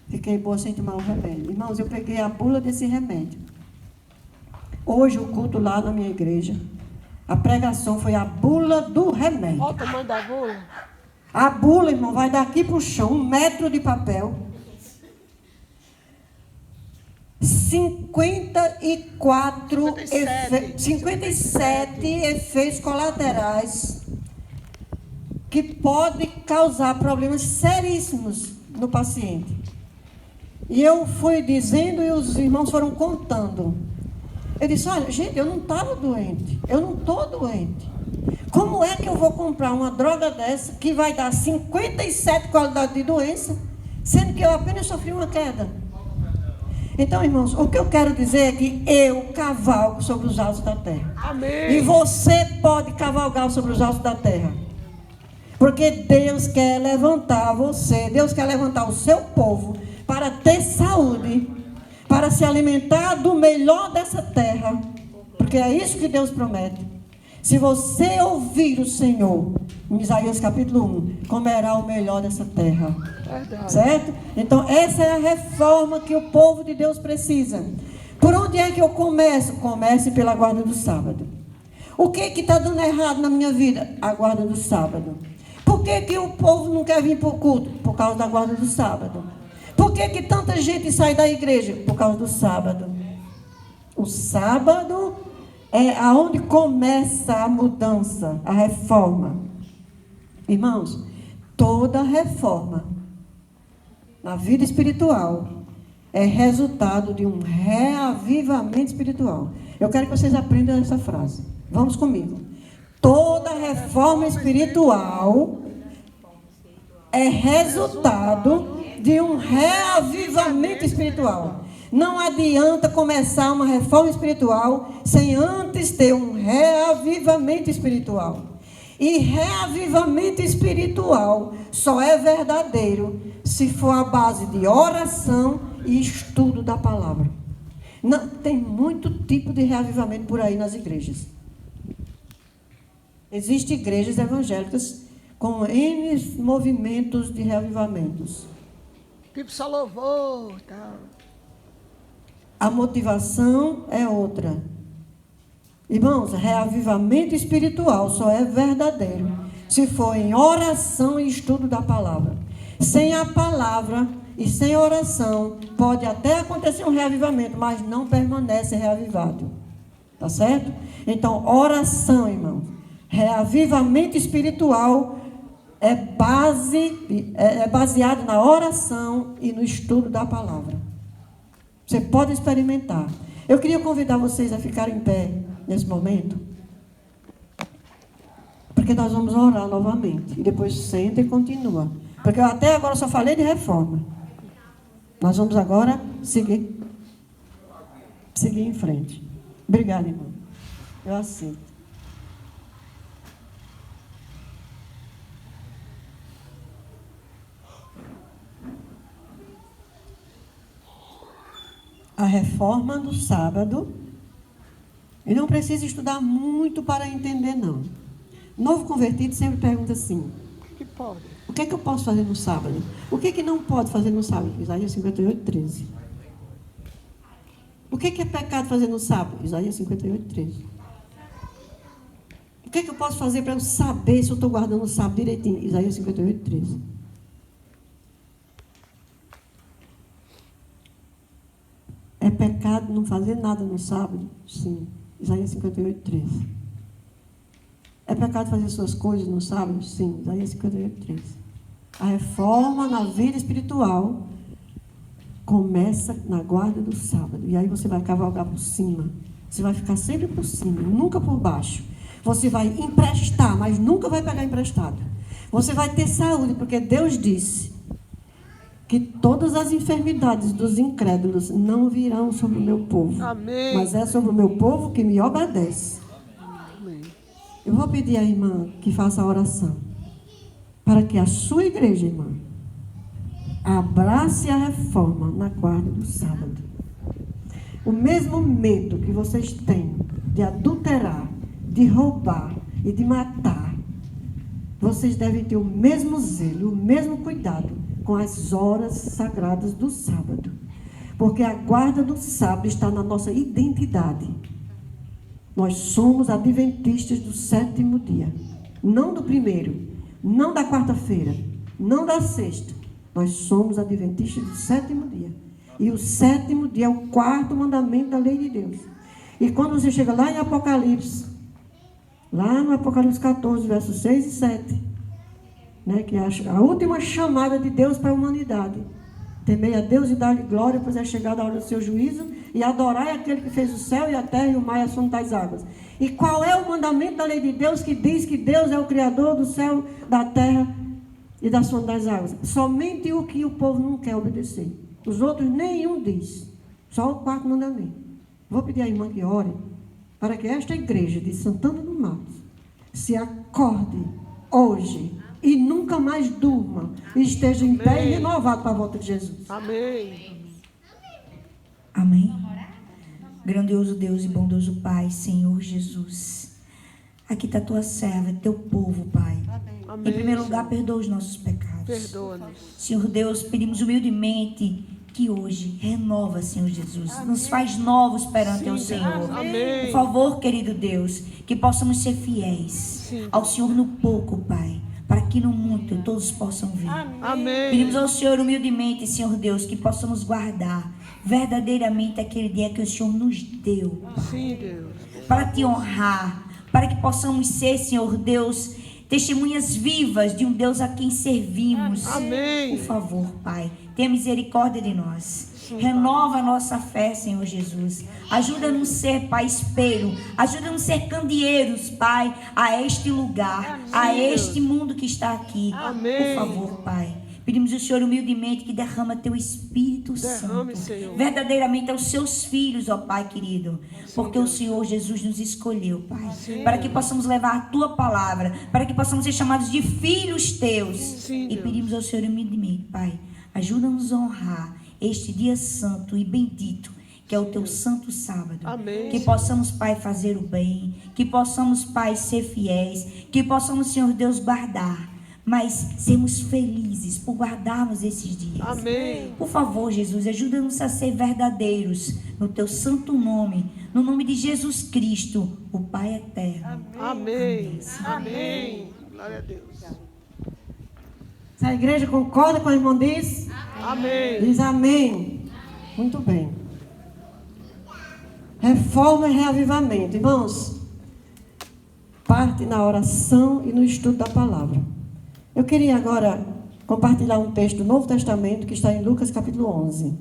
Fiquei boa sem tomar o remédio. Irmãos, eu peguei a bula desse remédio. Hoje, o culto lá na minha igreja, a pregação foi a bula do remédio. Olha o tamanho da bula. A bula, irmão, vai daqui para o chão, 1 metro de papel. 57 efeitos colaterais que podem causar problemas seríssimos no paciente. E eu fui dizendo e os irmãos foram contando. Eu disse, olha, gente, eu não estava doente, eu não estou doente. Como é que eu vou comprar uma droga dessa que vai dar 57 qualidades de doença, sendo que eu apenas sofri uma queda? Então, irmãos, o que eu quero dizer é que eu cavalgo sobre os altos da terra. Amém. E você pode cavalgar sobre os altos da terra. Porque Deus quer levantar você, Deus quer levantar o seu povo para ter saúde, para se alimentar do melhor dessa terra, porque é isso que Deus promete. Se você ouvir o Senhor, em Isaías capítulo 1, comerá o melhor dessa terra. Verdade. Certo? Então, essa é a reforma que o povo de Deus precisa. Por onde é que eu começo? Comece pela guarda do sábado. O que está dando errado na minha vida? A guarda do sábado. Por que o povo não quer vir para o culto? Por causa da guarda do sábado. Por que tanta gente sai da igreja? Por causa do sábado. O sábado é aonde começa a mudança, a reforma. Irmãos, toda reforma na vida espiritual é resultado de um reavivamento espiritual. Eu quero que vocês aprendam essa frase. Vamos comigo. Toda reforma espiritual é resultado de um reavivamento espiritual. Não adianta começar uma reforma espiritual sem antes ter um reavivamento espiritual. E reavivamento espiritual só é verdadeiro se for a base de oração e estudo da palavra. Não, tem muito tipo de reavivamento por aí nas igrejas. Existem igrejas evangélicas com N movimentos de reavivamentos. Tipo só louvor, tal. A motivação é outra. Irmãos, reavivamento espiritual só é verdadeiro se for em oração e estudo da palavra. Sem a palavra e sem oração, pode até acontecer um reavivamento, mas não permanece reavivado. Tá certo? Então, oração, irmãos. Reavivamento espiritual é baseado na oração e no estudo da palavra. Você pode experimentar. Eu queria convidar vocês a ficarem em pé nesse momento, porque nós vamos orar novamente. E depois senta e continua. Porque eu até agora só falei de reforma. Nós vamos agora seguir em frente. Obrigada, irmão. Eu aceito. A reforma do sábado, e não precisa estudar muito para entender, não. Novo convertido sempre pergunta assim: O que pode? o que é que eu posso fazer no sábado? O que é que não pode fazer no sábado? Isaías 58, 13. O que é pecado fazer no sábado? Isaías 58, 13. O que é que eu posso fazer para eu saber se eu estou guardando o sábado direitinho? Isaías 58, 13. É pecado não fazer nada no sábado? Sim. Isaías 58, 13. É pecado fazer suas coisas no sábado? Sim. Isaías 58, 13. A reforma na vida espiritual começa na guarda do sábado. E aí você vai cavalgar por cima. Você vai ficar sempre por cima, nunca por baixo. Você vai emprestar, mas nunca vai pegar emprestado. Você vai ter saúde, porque Deus disse que todas as enfermidades dos incrédulos não virão sobre o meu povo. Amém. Mas é sobre o meu povo que me obedece. Amém. Eu vou pedir à irmã que faça a oração, para que a sua igreja, irmã, abrace a reforma na guarda do sábado. O mesmo medo que vocês têm de adulterar, de roubar e de matar, vocês devem ter o mesmo zelo, o mesmo cuidado com as horas sagradas do sábado. Porque a guarda do sábado está na nossa identidade. Nós somos adventistas do sétimo dia. Não do primeiro, não da quarta-feira, não da sexta. Nós somos adventistas do sétimo dia. E o sétimo dia é o quarto mandamento da lei de Deus. E quando você chega lá em Apocalipse, lá no Apocalipse 14, versos 6 e 7, né, que é a última chamada de Deus para a humanidade. Temei a Deus e dar-lhe glória, pois é chegada a hora do seu juízo, e adorai aquele que fez o céu e a terra e o mar e as fontes das águas. E qual é o mandamento da lei de Deus que diz que Deus é o Criador do céu, da terra e das fontes das águas? Somente o que o povo não quer obedecer. Os outros nenhum diz. Só o quarto mandamento. Vou pedir à irmã que ore para que esta igreja de Santana do Mato se acorde hoje e nunca mais durma e esteja em pé e renovado para a volta de Jesus. Amém. Amém. Grandioso Deus e bondoso Pai, Senhor Jesus. Aqui está a tua serva, teu povo, Pai. Amém. Em primeiro lugar, perdoa os nossos pecados. Perdoa-nos. Senhor Deus, pedimos humildemente que hoje renova, Senhor Jesus. Nos faz novos perante o Senhor. Amém. Por favor, querido Deus, que possamos ser fiéis ao Senhor no pouco, Pai, para que no muito todos possam vir. Amém. Pedimos ao Senhor humildemente, Senhor Deus, que possamos guardar verdadeiramente aquele dia que o Senhor nos deu, Pai, Sim, Deus. para te honrar, para que possamos ser, Senhor Deus, testemunhas vivas de um Deus a quem servimos. Amém. Por favor, Pai, tenha misericórdia de nós. Renova a nossa fé, Senhor Jesus. Ajuda-nos a ser, Pai, espelho. Ajuda-nos a ser candeeiros, Pai, a este lugar, a este mundo que está aqui. Amém. Por favor, Pai. Pedimos ao Senhor humildemente que derrama Teu Espírito Derrame, Santo Senhor. verdadeiramente aos Seus filhos, ó Pai querido. Porque o Senhor Jesus nos escolheu, Pai, para que possamos levar a Tua palavra, para que possamos ser chamados de filhos Teus. Sim, E Deus. pedimos ao Senhor humildemente, Pai, ajuda-nos a honrar este dia santo e bendito, que é o Teu santo sábado. Amém. Que possamos, Pai, fazer o bem, que possamos, Pai, ser fiéis, que possamos, Senhor Deus, guardar, mas sermos felizes por guardarmos esses dias. Amém. Por favor, Jesus, ajuda-nos a ser verdadeiros no Teu santo nome, no nome de Jesus Cristo, o Pai eterno. Amém. Amém. Glória a Deus. Se a igreja concorda com o irmão diz? Amém. Diz amém. Muito bem. Reforma e reavivamento. Irmãos, parte na oração e no estudo da palavra. Eu queria agora compartilhar um texto do Novo Testamento que está em Lucas capítulo 11.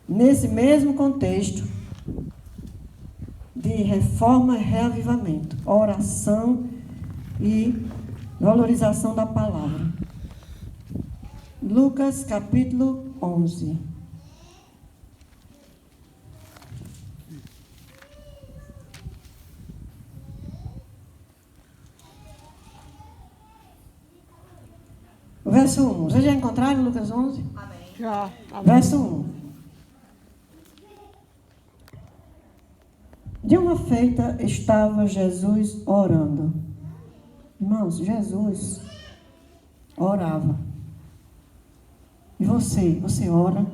Nesse mesmo contexto de reforma e reavivamento, oração e valorização da palavra. Lucas capítulo 11. O verso 1. Vocês já encontraram Lucas 11? Já. Amém. Verso 1. De uma feita estava Jesus orando. Irmãos, Jesus orava. E você ora?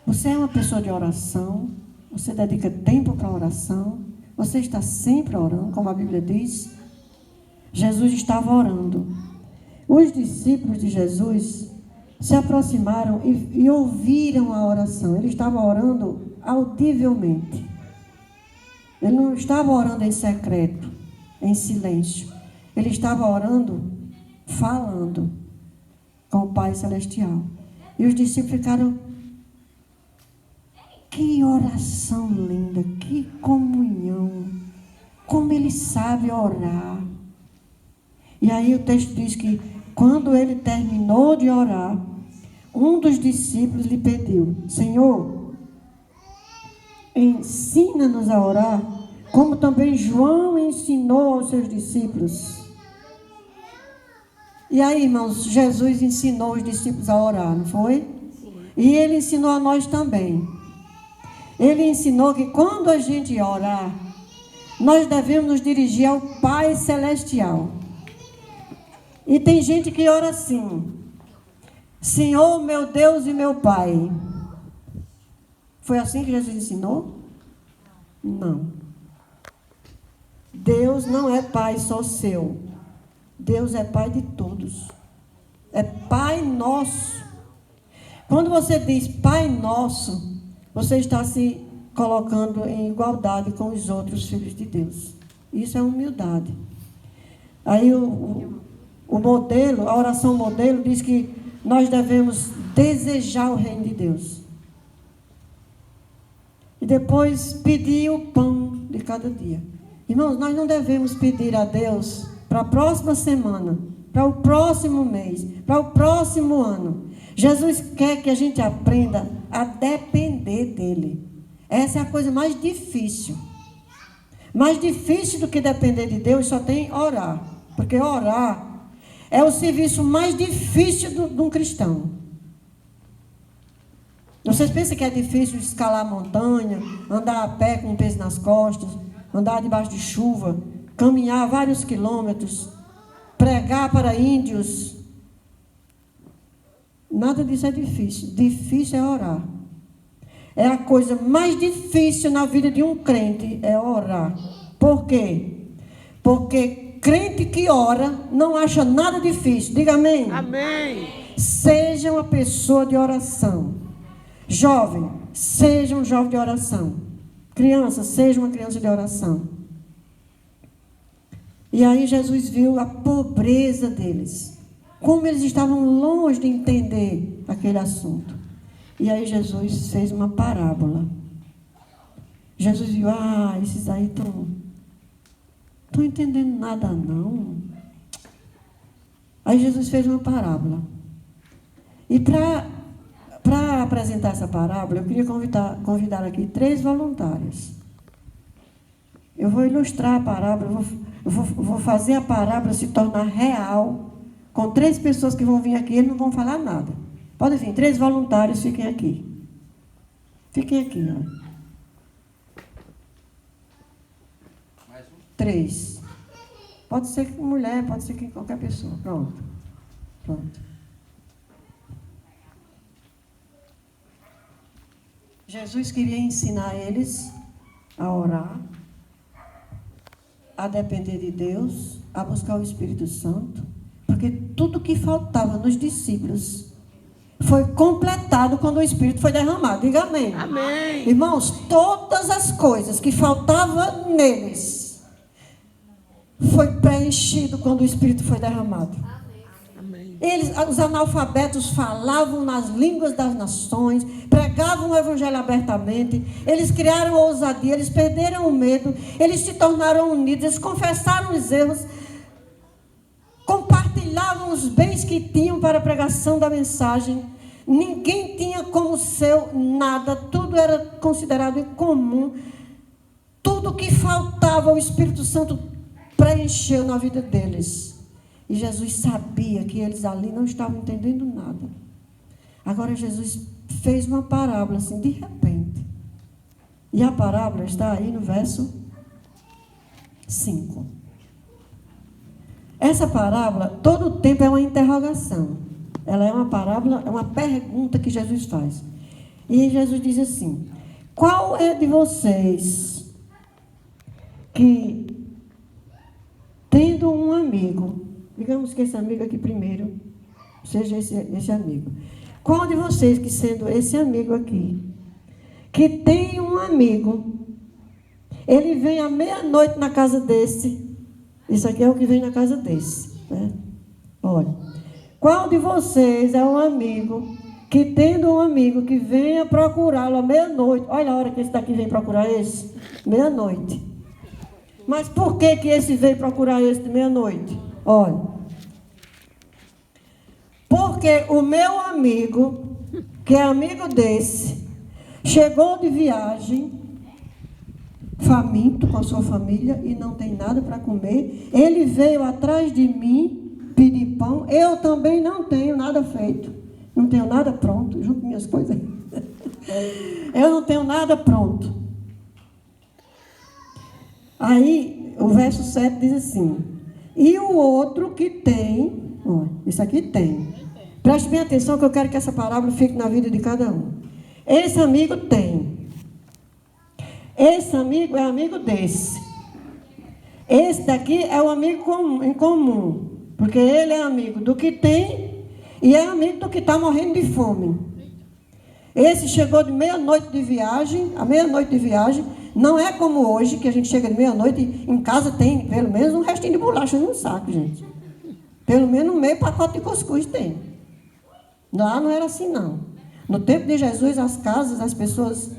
Você é uma pessoa de oração? Você dedica tempo para a oração? Você está sempre orando, como a Bíblia diz? Jesus estava orando. Os discípulos de Jesus se aproximaram e ouviram a oração. Ele estava orando audivelmente. Ele não estava orando em secreto, em silêncio. Ele estava orando, falando com o Pai Celestial. E os discípulos ficaram, que oração linda, que comunhão, como ele sabe orar. E aí o texto diz que quando ele terminou de orar, um dos discípulos lhe pediu, Senhor, ensina-nos a orar, como também João ensinou aos seus discípulos. E aí, irmãos, Jesus ensinou os discípulos a orar, não foi? E ele ensinou a nós também. Ele ensinou que quando a gente orar, nós devemos nos dirigir ao Pai Celestial. E tem gente que ora assim, Senhor, meu Deus e meu Pai. Foi assim que Jesus ensinou? Não. Deus não é Pai só seu. Deus é Pai de todos. É Pai nosso. Quando você diz Pai nosso, você está se colocando em igualdade com os outros filhos de Deus. Isso é humildade. Aí o modelo, a oração modelo diz que nós devemos desejar o reino de Deus. E depois pedir o pão de cada dia. Irmãos, nós não devemos pedir a Deus para a próxima semana, para o próximo mês, para o próximo ano. Jesus quer que a gente aprenda a depender dele. Essa é a coisa mais difícil. Mais difícil do que depender de Deus só tem orar. Porque orar é o serviço mais difícil de um cristão. Vocês pensam que é difícil escalar a montanha, andar a pé com um peso nas costas, andar debaixo de chuva, caminhar vários quilômetros, pregar para índios? Nada disso é difícil. Difícil é orar. É a coisa mais difícil na vida de um crente, é orar. Por quê? Porque crente que ora não acha nada difícil. Diga amém. Amém. Seja uma pessoa de oração. Jovem, seja um jovem de oração. Criança, seja uma criança de oração. E aí Jesus viu a pobreza deles, como eles estavam longe de entender aquele assunto. E aí Jesus fez uma parábola. Jesus viu, esses aí estão entendendo nada não. Aí Jesus fez uma parábola. E para apresentar essa parábola, eu queria convidar aqui 3 voluntários. Eu vou ilustrar a parábola, vou fazer a parábola se tornar real, com 3 pessoas que vão vir aqui, eles não vão falar nada. Pode vir, 3 voluntários, fiquem aqui. Fiquem aqui, ó. 3. Pode ser mulher, pode ser qualquer pessoa. Pronto. Jesus queria ensinar eles a orar, a depender de Deus, a buscar o Espírito Santo, porque tudo que faltava nos discípulos foi completado quando o Espírito foi derramado. Diga amém. Amém. Irmãos, todas as coisas que faltavam neles foi preenchido quando o Espírito foi derramado. Amém. Os analfabetos falavam nas línguas das nações, pregavam o evangelho abertamente, eles criaram ousadia, eles perderam o medo, eles se tornaram unidos, eles confessaram os erros, compartilhavam os bens que tinham para a pregação da mensagem. Ninguém tinha como seu nada, tudo era considerado em comum. Tudo que faltava, o Espírito Santo preencheu na vida deles. E Jesus sabia que eles ali não estavam entendendo nada. Agora Jesus fez uma parábola assim, de repente. E a parábola está aí no verso 5. Essa parábola, todo o tempo é uma interrogação. Ela é uma parábola, é uma pergunta que Jesus faz. E Jesus diz assim: qual é de vocês que, tendo um amigo, digamos que esse amigo aqui primeiro, seja esse amigo. Qual de vocês que, sendo esse amigo aqui, que tem um amigo, ele vem à meia-noite na casa desse, isso aqui é o que vem na casa desse, né? Olha, qual de vocês é um amigo que, tendo um amigo que venha procurá-lo à meia-noite, olha a hora que esse daqui vem procurar esse, meia-noite. Mas por que esse veio procurar esse de meia-noite? Olha, porque o meu amigo, que é amigo desse, chegou de viagem, faminto com a sua família e não tem nada para comer. Ele veio atrás de mim pedir pão. Eu também não tenho nada feito, não tenho nada pronto. Junto minhas coisas. Eu não tenho nada pronto. Aí o verso 7 diz assim: e o outro que tem, ó, isso aqui tem. Preste bem atenção que eu quero que essa parábola fique na vida de cada um. Esse amigo tem. Esse amigo é amigo desse. Esse daqui é o amigo em comum. Porque ele é amigo do que tem e é amigo do que está morrendo de fome. Esse chegou de meia-noite de viagem, a meia-noite de viagem. Não é como hoje, que a gente chega de meia-noite e em casa tem pelo menos um restinho de bolacha no saco, gente. Pelo menos meio pacote de cuscuz tem. Lá não era assim, não. No tempo de Jesus, as casas, as pessoas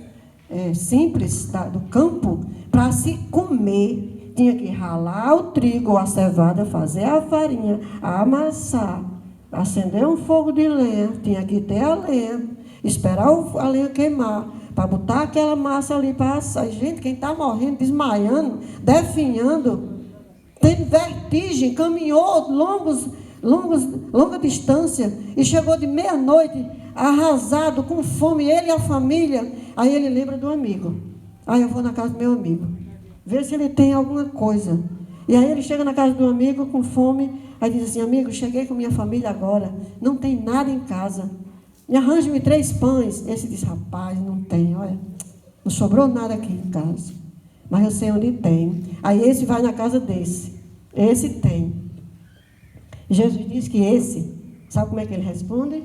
simples do campo, para se comer, tinha que ralar o trigo ou a cevada, fazer a farinha, amassar, acender um fogo de lenha, tinha que ter a lenha, esperar a lenha queimar, para botar aquela massa ali para assar. Gente, quem está morrendo, desmaiando, definhando, tendo vertigem, caminhou longa distância e chegou de meia-noite arrasado, com fome, ele e a família. Aí ele lembra do amigo. Aí eu vou na casa do meu amigo, ver se ele tem alguma coisa. E aí ele chega na casa do amigo com fome, aí diz assim: amigo, cheguei com minha família agora, não tem nada em casa, me arranje-me 3 pães. Esse diz: rapaz, não tem, olha, não sobrou nada aqui em casa, mas eu sei onde tem. Aí esse vai na casa desse, esse tem. Jesus diz que esse, sabe como é que ele responde?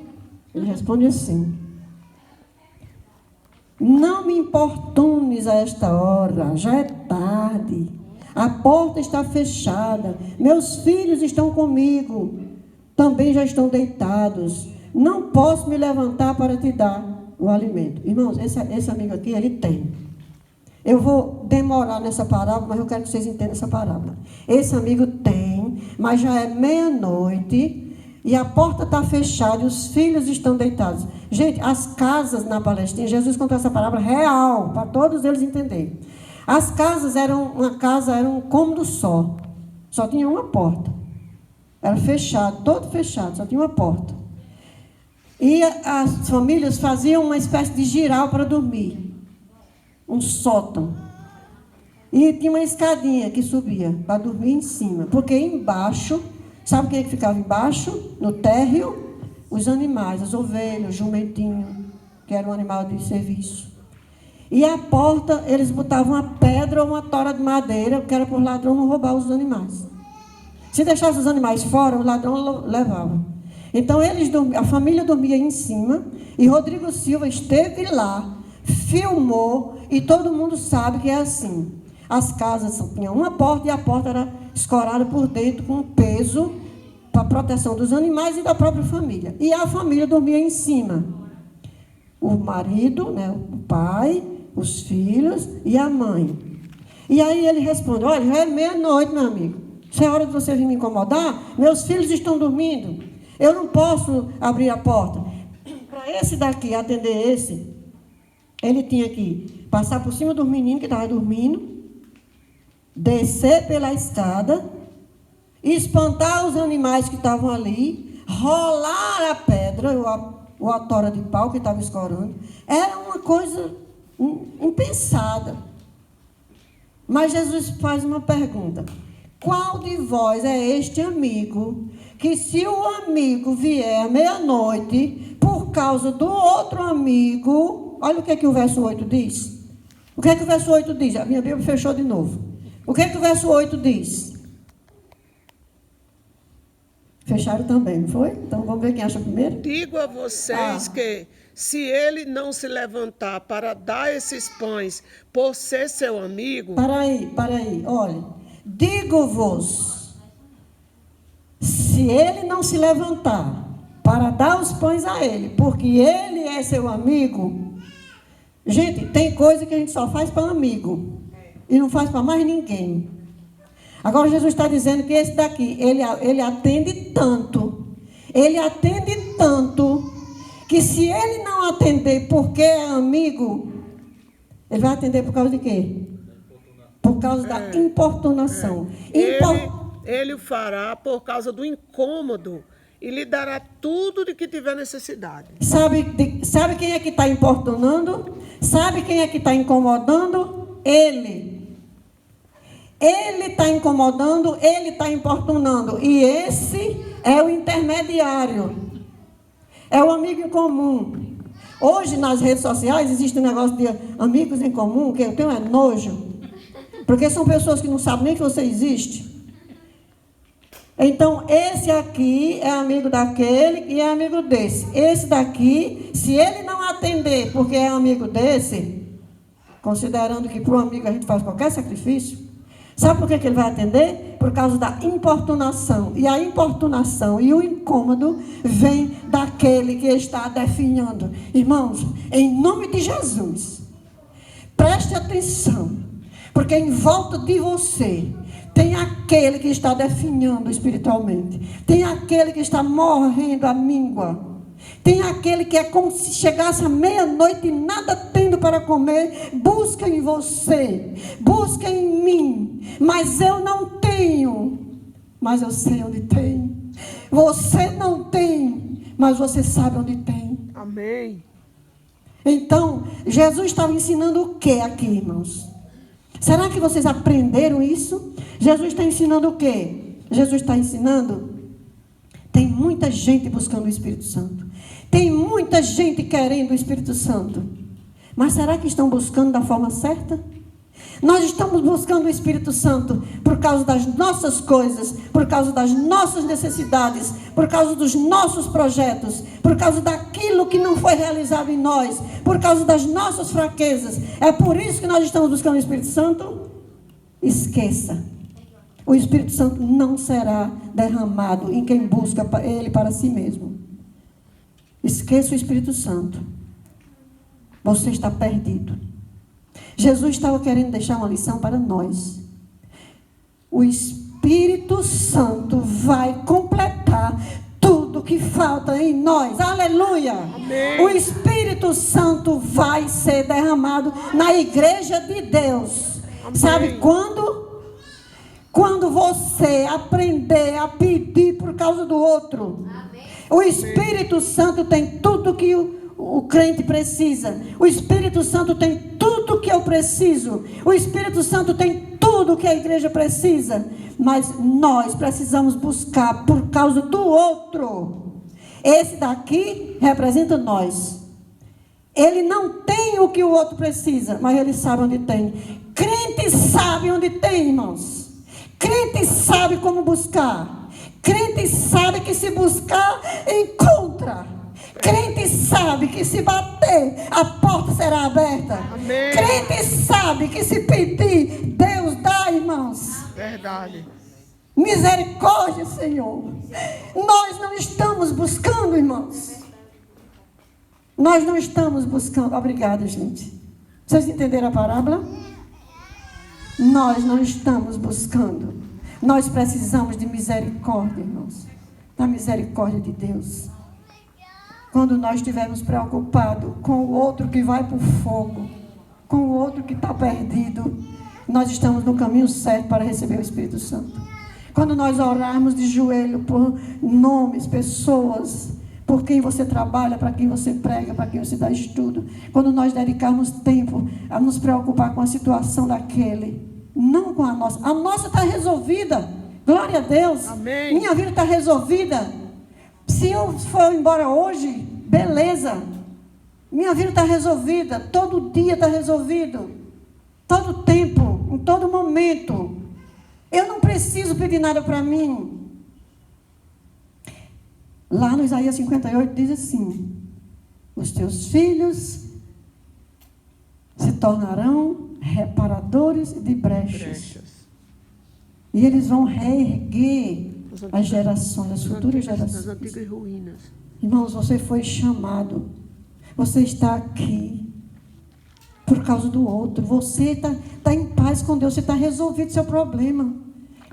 Ele responde assim: não me importunes a esta hora, já é tarde. A porta está fechada. Meus filhos estão comigo. Também já estão deitados. Não posso me levantar para te dar o alimento. Irmãos, esse amigo aqui, ele tem. Eu vou demorar nessa parábola, mas eu quero que vocês entendam essa parábola. Esse amigo tem, mas já é meia-noite e a porta está fechada e os filhos estão deitados. Gente, as casas na Palestina, Jesus contou essa parábola real, para todos eles entenderem. As casas era um cômodo só tinha uma porta. Era fechado, todo fechado, só tinha uma porta. E as famílias faziam uma espécie de giral para dormir. Um sótão. E tinha uma escadinha que subia para dormir em cima. Porque embaixo, sabe quem é que ficava embaixo? No térreo, os animais, as ovelhas, o jumentinho, que era um animal de serviço. E a porta, eles botavam uma pedra ou uma tora de madeira, que era para o ladrão não roubar os animais. Se deixasse os animais fora, o ladrão levava. Então, a família dormia em cima, e Rodrigo Silva esteve lá, filmou, e todo mundo sabe que é assim. As casas tinham uma porta, e a porta era escorada por dentro, com peso, para a proteção dos animais e da própria família. E a família dormia em cima. O marido, né, o pai, os filhos e a mãe. E aí ele responde: olha, já é meia-noite, meu amigo. Se é hora de você vir me incomodar, meus filhos estão dormindo. Eu não posso abrir a porta. Para esse daqui atender esse, ele tinha que passar por cima dos meninos que estavam dormindo, descer pela escada, espantar os animais que estavam ali, rolar a pedra, ou a tora de pau que estava escorando. Era uma coisa impensada. Mas Jesus faz uma pergunta: qual de vós é este amigo que, se o amigo vier à meia-noite por causa do outro amigo... Olha o que o verso 8 diz. O que o verso 8 diz? A minha Bíblia fechou de novo. O que o verso 8 diz? Fecharam também, não foi? Então vamos ver quem acha primeiro. Digo a vocês que, se ele não se levantar para dar esses pães por ser seu amigo... Para aí, olha. Digo-vos, se ele não se levantar para dar os pães a ele, porque ele é seu amigo... Gente, tem coisa que a gente só faz para amigo e não faz para mais ninguém. Agora Jesus está dizendo que esse daqui, ele atende tanto, que se ele não atender porque é amigo, ele vai atender por causa de quê? Por causa da importunação. Ele o fará por causa do incômodo e lhe dará tudo de que tiver necessidade. Sabe quem é que está importunando? Sabe quem é que está incomodando? Ele. Ele está incomodando, ele está importunando. E esse é o intermediário. É o amigo em comum. Hoje, nas redes sociais, existe um negócio de amigos em comum, que eu tenho nojo. Porque são pessoas que não sabem nem que você existe. Então, esse aqui é amigo daquele e é amigo desse. Esse daqui, se ele não atender porque é amigo desse, considerando que para o amigo a gente faz qualquer sacrifício, sabe por que ele vai atender? Por causa da importunação. E a importunação e o incômodo vem daquele que está definhando. Irmãos, em nome de Jesus, preste atenção, porque em volta de você tem aquele que está definhando espiritualmente. Tem aquele que está morrendo à míngua. Tem aquele que é como se chegasse à meia-noite e nada tendo para comer. Busca em você. Busca em mim. Mas eu não tenho. Mas eu sei onde tem. Você não tem. Mas você sabe onde tem. Amém. Então, Jesus estava ensinando o que aqui, irmãos? Será que vocês aprenderam isso? Jesus está ensinando o quê? Jesus está ensinando... Tem muita gente buscando o Espírito Santo. Tem muita gente querendo o Espírito Santo. Mas será que estão buscando da forma certa? Nós estamos buscando o Espírito Santo por causa das nossas coisas, por causa das nossas necessidades, por causa dos nossos projetos, por causa daquilo que não foi realizado em nós, por causa das nossas fraquezas. É por isso que nós estamos buscando o Espírito Santo? esqueça. O Espírito Santo não será derramado em quem busca ele para si mesmo. Esqueça o Espírito Santo. Você está perdido. Jesus estava querendo deixar uma lição para nós. O Espírito Santo vai completar tudo que falta em nós. Aleluia! Amém. O Espírito Santo vai ser derramado na igreja de Deus. Amém. Sabe quando? Quando você aprender a pedir por causa do outro. Amém. O Espírito Santo tem tudo que o crente precisa. O Espírito Santo tem tudo que eu preciso. O Espírito Santo tem tudo que a igreja precisa. Mas nós precisamos buscar por causa do outro. Esse daqui representa nós. Ele não tem o que o outro precisa, mas ele sabe onde tem. Crente sabe onde tem, irmãos. Crente sabe como buscar. Crente sabe que se buscar, encontra. Crente sabe que se bater, a porta será aberta. Amém. Crente sabe que se pedir, Deus dá, irmãos. Verdade. Misericórdia, Senhor. Nós não estamos buscando, irmãos. Nós não estamos buscando. Obrigada, gente. Vocês entenderam a parábola? Nós não estamos buscando. Nós precisamos de misericórdia, irmãos. Da misericórdia de Deus. Quando nós estivermos preocupados com o outro que vai para o fogo, com o outro que está perdido, nós estamos no caminho certo para receber o Espírito Santo. Quando nós orarmos de joelho por nomes, pessoas, por quem você trabalha, para quem você prega, para quem você dá estudo, quando nós dedicarmos tempo a nos preocupar com a situação daquele, não com a nossa está resolvida, glória a Deus. Amém. Minha vida está resolvida. Se eu for embora hoje, beleza, minha vida está resolvida, todo dia está resolvido, todo tempo, em todo momento. Eu não preciso pedir nada para mim. Lá no Isaías 58 diz assim: os teus filhos se tornarão reparadores de brechas. E eles vão reerguer as gerações, as futuras gerações. As antigas ruínas. Irmãos, você foi chamado. Você está aqui por causa do outro. Você está em paz com Deus. Você está resolvido seu problema.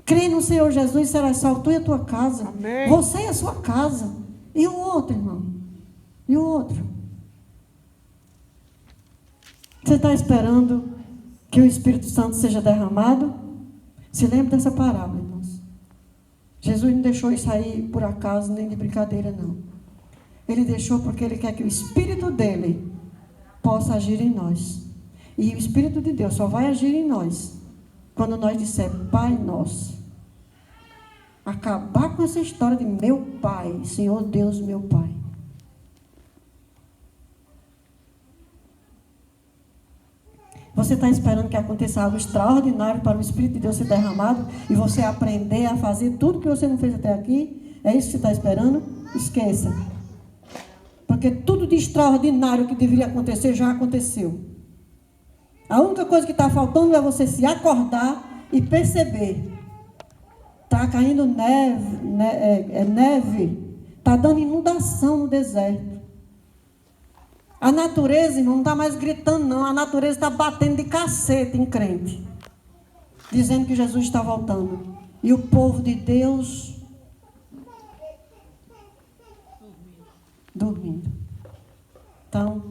Crê no Senhor Jesus, será salvo tu e a tua casa. Amém. Você e a sua casa. E o outro, irmão? E o outro? Você está esperando que o Espírito Santo seja derramado? Se lembre dessa parábola, irmãos. Jesus não deixou isso aí por acaso, nem de brincadeira, não. Ele deixou porque Ele quer que o Espírito dEle possa agir em nós. E o Espírito de Deus só vai agir em nós quando nós dissermos: Pai nosso. Acabar com essa história de meu Pai, Senhor Deus, meu Pai. Você está esperando que aconteça algo extraordinário para o Espírito de Deus ser derramado e você aprender a fazer tudo que você não fez até aqui? É isso que você está esperando? Esqueça. Porque tudo de extraordinário que deveria acontecer já aconteceu. A única coisa que está faltando é você se acordar e perceber. Está caindo neve, está dando inundação no deserto. A natureza, irmão, não está mais gritando, não. A natureza está batendo de cacete em crente, dizendo que Jesus está voltando. E o povo de Deus dormindo. Então,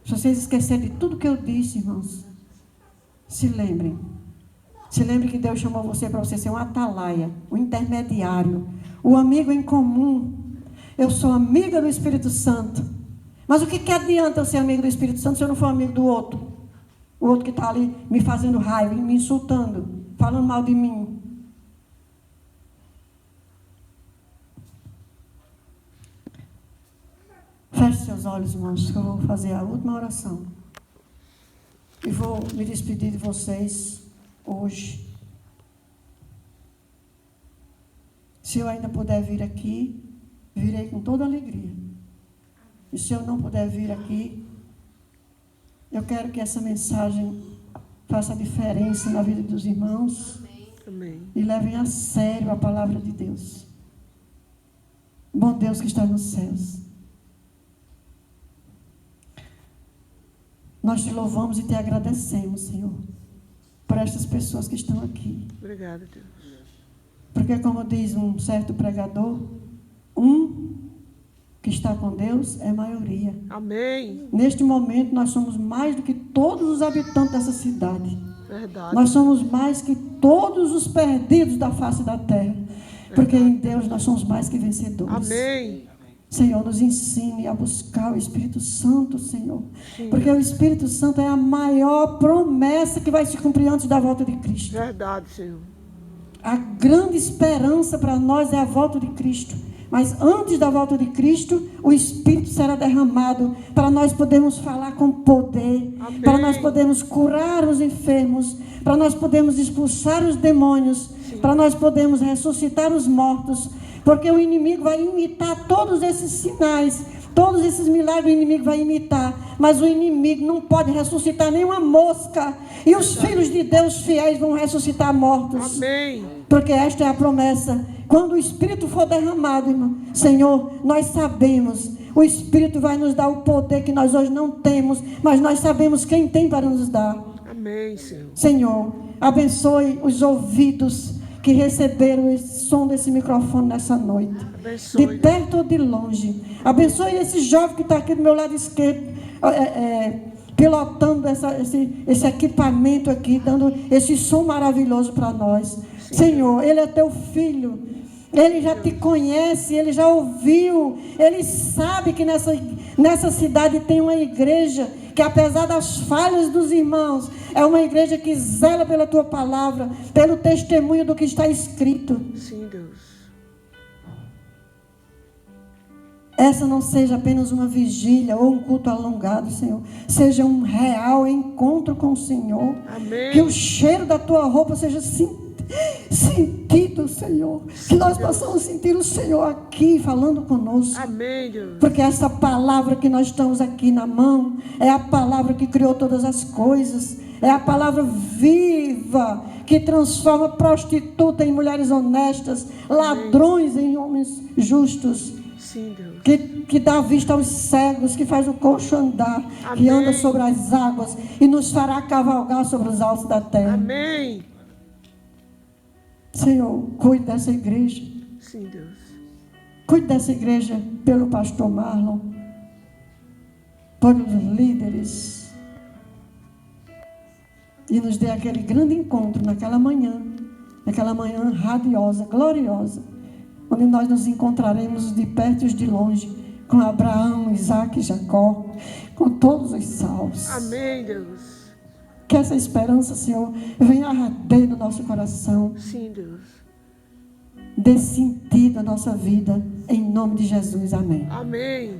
se vocês esquecerem de tudo que eu disse, irmãos, se lembrem. Se lembre que Deus chamou você para você ser um atalaia, um intermediário, o amigo em comum. Eu sou amiga do Espírito Santo. Mas o que adianta eu ser amigo do Espírito Santo se eu não for amigo do outro? O outro que está ali me fazendo raiva, me insultando, falando mal de mim. Feche seus olhos, irmãos, que eu vou fazer a última oração. E vou me despedir de vocês hoje. Se eu ainda puder vir aqui, virei com toda alegria. E se eu não puder vir aqui, eu quero que essa mensagem faça a diferença na vida dos irmãos. Amém. E levem a sério a palavra de Deus. Bom Deus que está nos céus, nós te louvamos e te agradecemos, Senhor, por estas pessoas que estão aqui. Obrigada, Deus. Porque, como diz um certo pregador, que está com Deus é maioria. Amém. Neste momento, nós somos mais do que todos os habitantes dessa cidade. Verdade. Nós somos mais que todos os perdidos da face da terra. Porque em Deus nós somos mais que vencedores. Amém. Senhor, nos ensine a buscar o Espírito Santo, Senhor. Sim. Porque o Espírito Santo é a maior promessa que vai se cumprir antes da volta de Cristo. Verdade, Senhor. A grande esperança para nós é a volta de Cristo. Mas antes da volta de Cristo, o Espírito será derramado para nós podermos falar com poder, Amém. para nós podermos curar os enfermos, para nós podermos expulsar os demônios, Sim. para nós podermos ressuscitar os mortos, porque o inimigo vai imitar todos esses sinais, todos esses milagres o inimigo vai imitar, mas o inimigo não pode ressuscitar nenhuma mosca, e os filhos de Deus fiéis vão ressuscitar mortos. Amém. Porque esta é a promessa. Quando o Espírito for derramado, irmão, Senhor, nós sabemos, o Espírito vai nos dar o poder que nós hoje não temos, mas nós sabemos quem tem para nos dar. Amém, Senhor. Senhor, abençoe os ouvidos que receberam esse som desse microfone nessa noite. Abençoe. De perto ou de longe. Abençoe esse jovem que está aqui do meu lado esquerdo, pilotando esse equipamento aqui, dando esse som maravilhoso para nós. Sim. Senhor, ele é teu filho. Ele já te conhece, ele já ouviu, ele sabe que nessa cidade tem uma igreja que, apesar das falhas dos irmãos, é uma igreja que zela pela tua palavra, pelo testemunho do que está escrito. Sim, Deus. Essa não seja apenas uma vigília ou um culto alongado, Senhor. Seja um real encontro com o Senhor. Amém. Que o cheiro da tua roupa seja sentido, Senhor. Que nós possamos sentir o Senhor aqui falando conosco. Amém, Deus. Porque essa palavra que nós estamos aqui na mão é a palavra que criou todas as coisas. É a palavra viva que transforma prostituta em mulheres honestas, ladrões em homens justos. Sim, Deus. Que dá vista aos cegos, que faz o coxo andar, Amém. que anda sobre as águas e nos fará cavalgar sobre os altos da terra. Amém. Senhor, cuide dessa igreja. Sim, Deus. Cuide dessa igreja pelo pastor Marlon, pelos líderes. E nos dê aquele grande encontro naquela manhã radiosa, gloriosa, onde nós nos encontraremos de perto e os de longe, com Abraão, Isaac e Jacó, com todos os salvos. Amém, Deus. Que essa esperança, Senhor, venha arder no nosso coração. Sim, Deus. Dê sentido à nossa vida, em nome de Jesus. Amém. Amém.